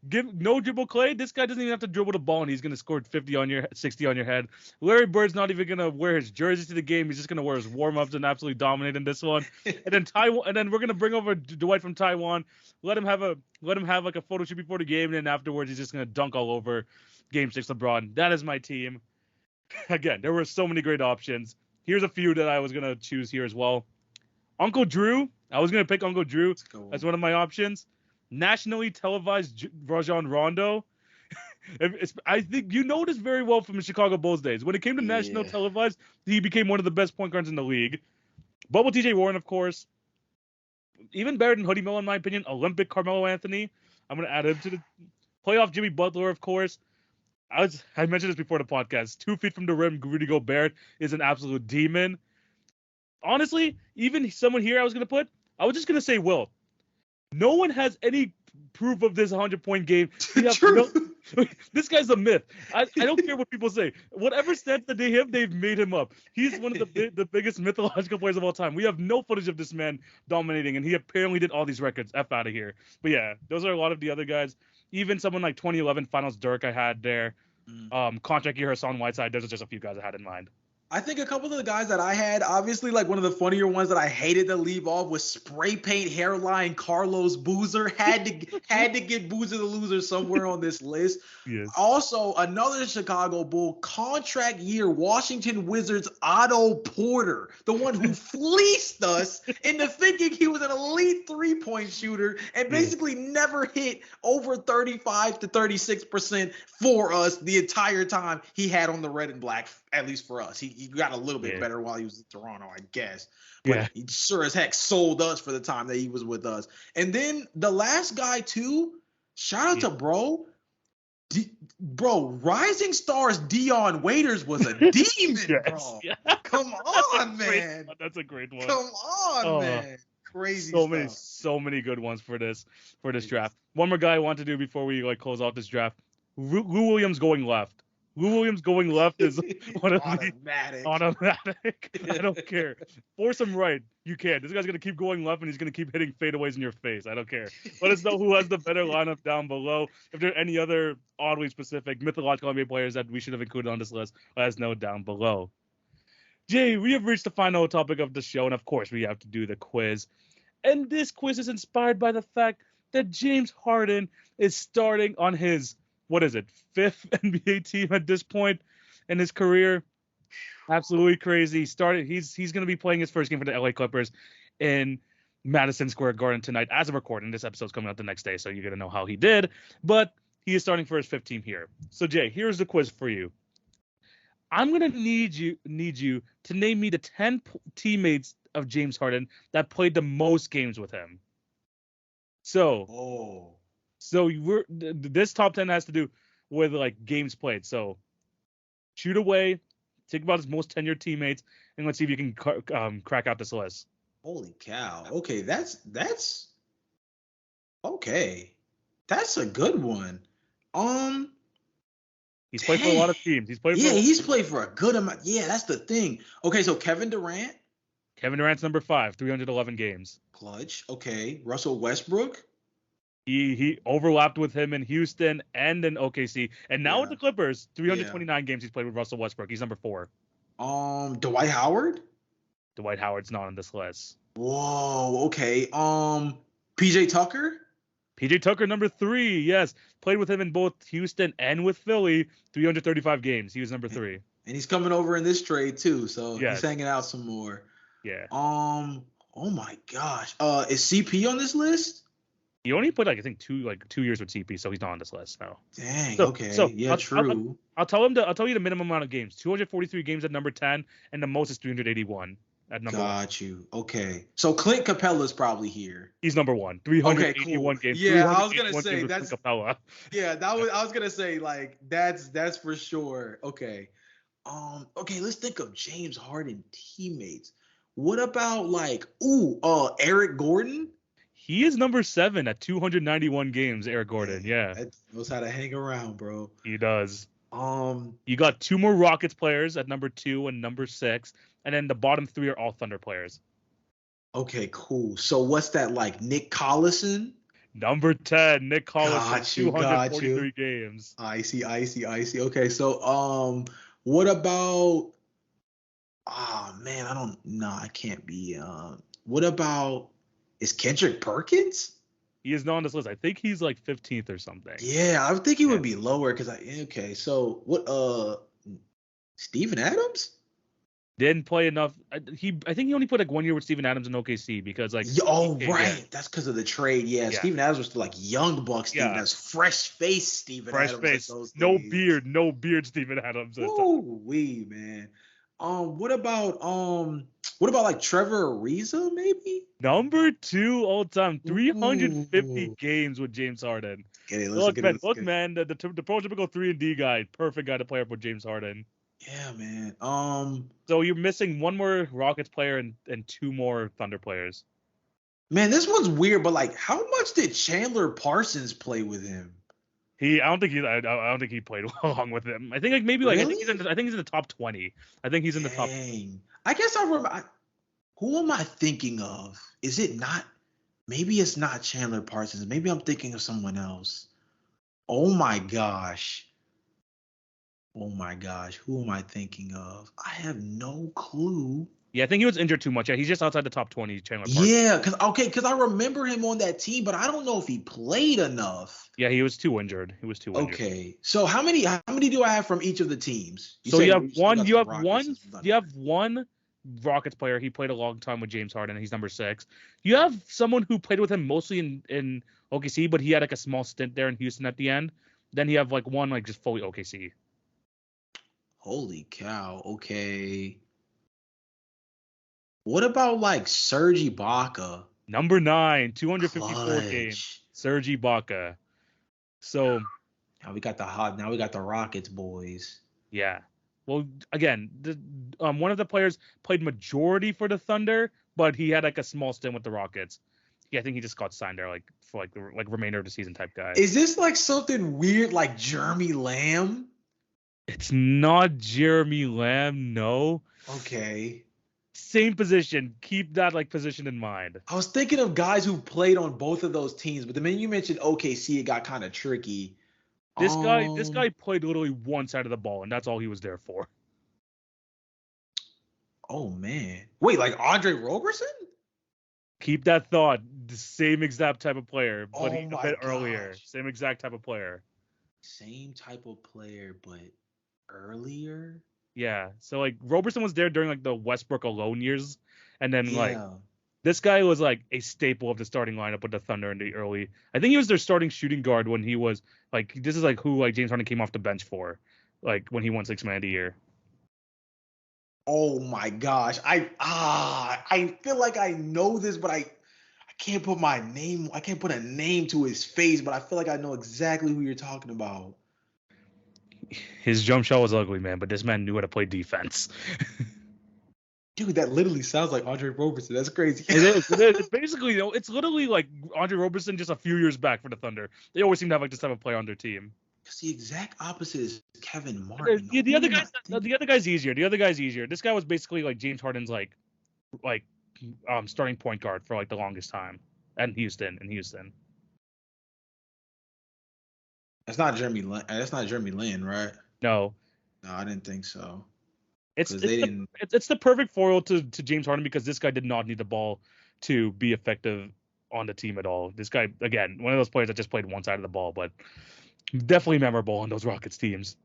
Give no dribble Klay. This guy doesn't even have to dribble the ball, and he's gonna score 60 on your head. Larry Bird's not even gonna wear his jersey to the game. He's just gonna wear his warm-ups and absolutely dominate in this one. And then we're gonna bring over Dwight from Taiwan. Let him have like a photo shoot before the game, and then afterwards he's just gonna dunk all over Game 6 LeBron. That is my team. Again, there were so many great options. Here's a few that I was gonna choose here as well. Uncle Drew. I was going to pick Uncle Drew as one of my options. Nationally televised Rajon Rondo. I think you know this very well from the Chicago Bulls days. When it came to national televised, he became one of the best point guards in the league. Bubble TJ Warren, of course. Even better than Hoodie Miller, in my opinion. Olympic Carmelo Anthony. I'm going to add him to the playoff. Jimmy Butler, of course. I mentioned this before the podcast. 2 feet from the rim, Rudy Gobert is an absolute demon. Honestly, even someone here I was going to put, I was just going to say Will. No one has any proof of this 100-point game. This guy's a myth. I don't care what people say. Whatever stats that they have, they've made him up. He's one of the biggest mythological players of all time. We have no footage of this man dominating, and he apparently did all these records. F out of here. But yeah, those are a lot of the other guys. Even someone like 2011 Finals Dirk I had there. Contract year Hassan Whiteside. Those are just a few guys I had in mind. I think a couple of the guys that I had, obviously, like one of the funnier ones that I hated to leave off was spray paint hairline Carlos Boozer. Had to get Boozer the loser somewhere on this list. Yes. Also, another Chicago Bull, contract year Washington Wizards Otto Porter, the one who fleeced us into thinking he was an elite 3-point shooter and basically never hit over 35 to 36% for us the entire time he had on the red and black, at least for us. He he got a little bit Yeah. better while he was in Toronto, I guess. But Yeah. he sure as heck sold us for the time that he was with us. And then the last guy too, shout out to bro. Bro, Rising Stars Dion Waiters was a demon, Yes. bro. Yeah. Come on, man. That's a great one. Come on, Oh, man. Crazy stuff. So many good ones for this draft. One more guy I want to do before we like close out this draft. Lou Williams going left. Lou Williams going left is one of the automatic. I don't care. Force him right. You can. This guy's gonna keep going left and he's gonna keep hitting fadeaways in your face. I don't care. Let us know who has the better lineup down below. If there are any other oddly specific mythological NBA players that we should have included on this list, let us know down below. Jay, we have reached the final topic of the show, and of course we have to do the quiz. And this quiz is inspired by the fact that James Harden is starting on his, fifth NBA team at this point in his career. Absolutely crazy. He's going to be playing his first game for the LA Clippers in Madison Square Garden tonight. As of recording, this episode's coming out the next day, so you're going to know how he did. But he is starting for his fifth team here. So Jay, here's the quiz for you. I'm going to need you to name me the 10 teammates of James Harden that played the most games with him. So this top 10 has to do with like games played. So shoot away, think about his most tenured teammates, and let's see if you can crack out this list. Holy cow. Okay, that's okay. That's a good one. He's played for a lot of teams. He's played for a good amount. Yeah, that's the thing. Okay, so Kevin Durant. Kevin Durant's number 5, 311 games. Clutch. Okay. Russell Westbrook. He overlapped with him in Houston and in OKC. And now with the Clippers, 329 games he's played with Russell Westbrook. He's number 4. Dwight Howard? Dwight Howard's not on this list. Whoa, okay. PJ Tucker? PJ Tucker, number 3, yes. Played with him in both Houston and with Philly, 335 games. He was number 3. And he's coming over in this trade too, so he's hanging out some more. Yeah. Oh my gosh. Is CP on this list? He only played I think 2 years with CP, so he's not on this list. No. Dang. Okay. So yeah, true. I'll tell you the minimum amount of games. 243 games at number 10, and the most is 381 at number 1. Got you. Okay. So Clint Capella's probably here. He's number 1. 381 games. Yeah, I was gonna say that's Capella. Yeah, I was gonna say like that's for sure. Okay. Okay, let's think of James Harden teammates. What about Eric Gordon? He is number 7 at 291 games, Eric Gordon. Yeah. That knows how to hang around, bro. He does. You got 2 more Rockets players at number 2 and number 6, and then the bottom 3 are all Thunder players. Okay, cool. So what's that like? Nick Collison? Number 10, Nick Collison, 243 games. I see. Okay, so what about I can't be what about is Kendrick Perkins? He is not on this list. I think he's like 15th or something. Yeah, I think he would be lower so what Steven Adams? Didn't play enough. I think he only played like 1 year with Steven Adams in OKC because right. That's because of the trade. Yeah, Steven Adams was still like young buck Steven Adams, fresh face Steven Adams. Fresh face, no beard Steven Adams. Ooh, man. What about like Trevor Ariza maybe? Number 2 all time, 350 games with James Harden. Look, man, the prototypical 3-and-D guy, perfect guy to play up with James Harden. Yeah, man. So you're missing 1 more Rockets player and 2 more Thunder players. Man, this one's weird, but like, how much did Chandler Parsons play with him? I don't think he played along with him. I think like maybe like really? I think he's in the top 20. I think he's in the top. I guess I remember. Who am I thinking of? Is it not? Maybe it's not Chandler Parsons. Maybe I'm thinking of someone else. Oh my gosh. Who am I thinking of? I have no clue. Yeah, I think he was injured too much. Yeah, he's just outside the top 20, Chandler Parsons. Yeah, because I remember him on that team, but I don't know if he played enough. Yeah, he was too injured. Okay, so how many do I have from each of the teams? You have one Rockets player. He played a long time with James Harden, and he's number 6. You have someone who played with him mostly in OKC, but he had like a small stint there in Houston at the end. Then you have like one like just fully OKC. Holy cow. Okay. What about like Serge Ibaka? Number 9, 254 games. Clutch. Serge Ibaka. So Now we got the Rockets boys. yeah. Well, again, one of the players played majority for the Thunder, but he had like a small stint with the Rockets. Yeah, I think he just got signed there, like for like the remainder of the season type guy. Is this like something weird like Jeremy Lamb? It's not Jeremy Lamb, no. Okay. Same position. Keep that like position in mind. I was thinking of guys who played on both of those teams, but the minute you mentioned OKC, it got kind of tricky. This guy played literally one side of the ball, and that's all he was there for. Oh man. Wait, like Andre Roberson? Keep that thought. The same exact type of player, but Oh a my bit earlier. gosh. Same exact type of player. Same type of player, but earlier? Yeah. So like Roberson was there during like the Westbrook alone years, and then like Yeah. this guy was like a staple of the starting lineup with the Thunder in the early. I think he was their starting shooting guard when he was like this is like who like James Harden came off the bench for, like when he won 6 Man of the Year. Oh my gosh. I feel like I know this, but I can't put a name to his face, but I feel like I know exactly who you're talking about. His jump shot was ugly, man, but this man knew how to play defense. Dude, that literally sounds like Andre Roberson. That's crazy. It is. It's basically, it's literally like Andre Roberson just a few years back for the Thunder. They always seem to have like this type of player on their team. It's the exact opposite is Kevin Martin. The other guy's easier. This guy was basically like James Harden's like starting point guard for like the longest time in Houston. That's not Jeremy Lin, right? No, I didn't think so. it's the perfect foil to James Harden because this guy did not need the ball to be effective on the team at all. This guy, again, one of those players that just played one side of the ball, but definitely memorable on those Rockets teams.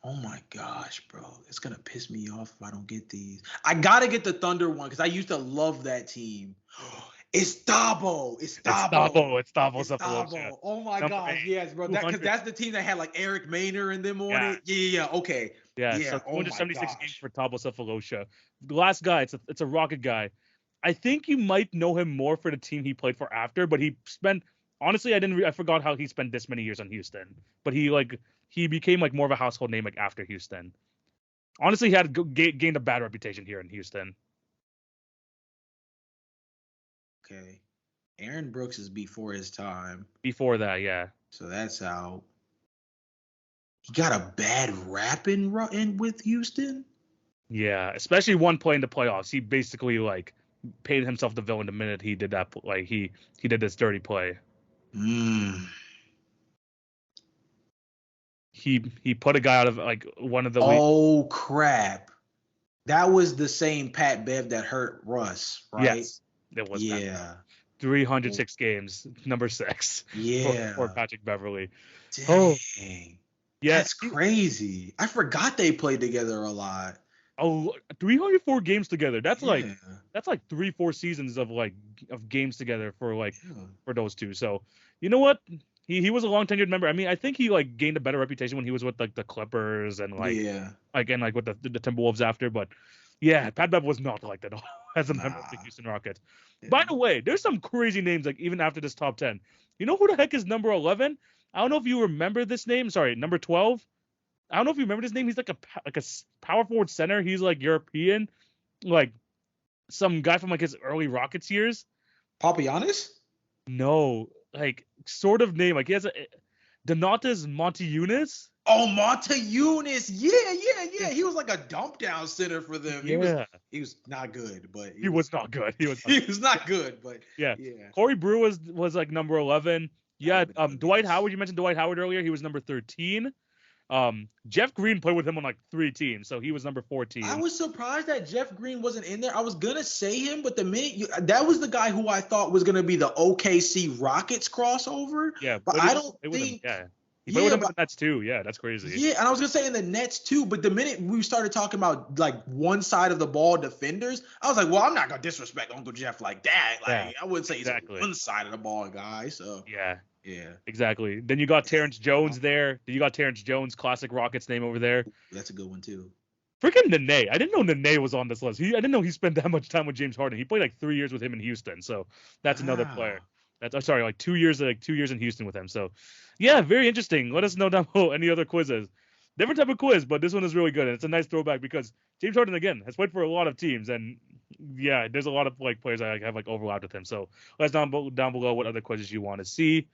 Oh my gosh, bro. It's going to piss me off if I don't get these. I got to get the Thunder one because I used to love that team. It's Thabo. It's Thabo. Oh my gosh, yes, bro. Because that's the team that had like Eric Maynor and them on it. Yeah. Okay. Yeah. So 276 games for Thabo Sefolosha. The last guy, it's a Rocket guy. I think you might know him more for the team he played for after, but he spent. Honestly, I forgot how he spent this many years on Houston. But he became like more of a household name like after Houston. Honestly, he had gained a bad reputation here in Houston. Okay. Aaron Brooks is before his time. Before that, yeah. So that's out. He got a bad rap in with Houston? Yeah, especially one play in the playoffs. He basically like paid himself the villain the minute he did that. Like he did this dirty play. He put a guy out of like one of the. Oh crap! That was the same Pat Bev that hurt Russ, right? Yes, it was. Yeah. 306 games, number 6. Yeah. For Patrick Beverly. Dang. Oh, yeah. That's crazy. I forgot they played together a lot. Oh, 304 games together. That's like 3-4 seasons of games together for for those two. So you know what? He was a long tenured member. I mean, I think he like gained a better reputation when he was with like the Clippers and with the Timberwolves after. But yeah, Pat Bev was not liked at all as a member of the Houston Rockets. Yeah. By the way, there's some crazy names like even after this top 10. You know who the heck is number 11? I don't know if you remember this name. Sorry, number 12. I don't know if you remember this name. He's like a power forward center. He's like European, like some guy from like his early Rockets years. Papagiannis? No, like sort of name. Like he has a Donatas Montejunas. Oh, Montejunas. Yeah. He was like a dump down center for them. Yeah. He was not good, but he was not good. He was not good, but yeah. Corey Brew was like number 11. Yeah. Dwight Howard. You mentioned Dwight Howard earlier. He was number 13. Jeff Green played with him on like 3 teams, so he was number 14. I was surprised that Jeff Green wasn't in there. I was gonna say him, but the minute that was the guy who I thought was gonna be the OKC Rockets crossover. Yeah, but I don't think. He played with him in the Nets too. Yeah, that's crazy. Yeah, and I was gonna say in the Nets too, but the minute we started talking about like one side of the ball defenders, I was like, well, I'm not gonna disrespect Uncle Jeff like that. Like I wouldn't say he's a one side of the ball guy. So yeah. Yeah. Exactly. Then you got Terrence Jones there. You got Terrence Jones, classic Rockets name over there. That's a good one too. Freaking Nene. I didn't know Nene was on this list. I didn't know he spent that much time with James Harden. He played like 3 years with him in Houston. So that's another player. That's, I'm sorry, like 2 years in Houston with him. So yeah, very interesting. Let us know down below any other quizzes. Different type of quiz, but this one is really good. And it's a nice throwback because James Harden, again, has played for a lot of teams. And yeah, there's a lot of like players that have like overlapped with him. So let us know down below what other quizzes you want to see.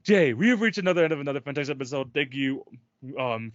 Jay, we have reached another end of another fantastic episode. Thank you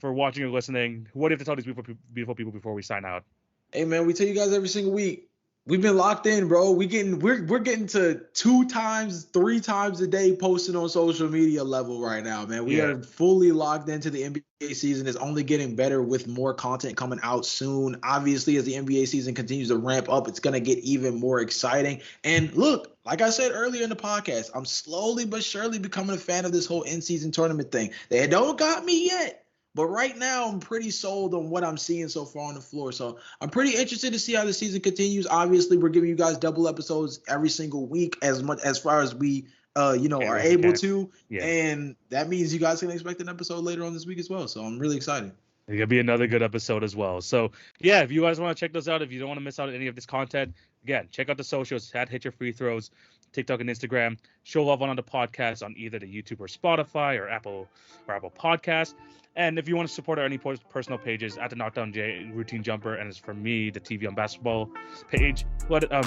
for watching and listening. What do you have to tell these beautiful people before we sign out? Hey man, we tell you guys every single week. We've been locked in, bro. We're getting to 2 times, 3 times a day posting on social media level right now, man. We are fully locked into the NBA season. It's only getting better with more content coming out soon. Obviously, as the NBA season continues to ramp up, it's gonna get even more exciting. And look, like I said earlier in the podcast, I'm slowly but surely becoming a fan of this whole in-season tournament thing. They don't got me yet. But right now, I'm pretty sold on what I'm seeing so far on the floor. So I'm pretty interested to see how the season continues. Obviously, we're giving you guys double episodes every single week as far as we, are able to. Yeah. And that means you guys can expect an episode later on this week as well. So I'm really excited. It's going to be another good episode as well. So, yeah, if you guys want to check those out, if you don't want to miss out on any of this content, again, check out the socials, @Hit Your Free Throws, TikTok and Instagram. Show love on the podcast on either the YouTube or Spotify or Apple Podcasts. And if you want to support our any personal pages, at the Knockdown J Routine Jumper, and it's for me, the TV on Basketball page.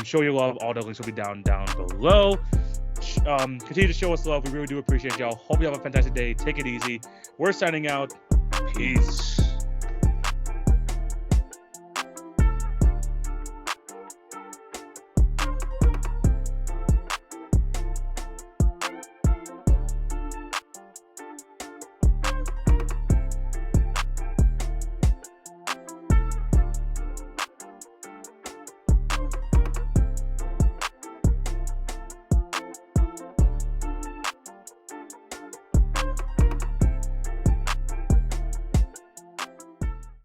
Show your love. All the links will be down below. Continue to show us love. We really do appreciate y'all. Hope you have a fantastic day. Take it easy. We're signing out. Peace.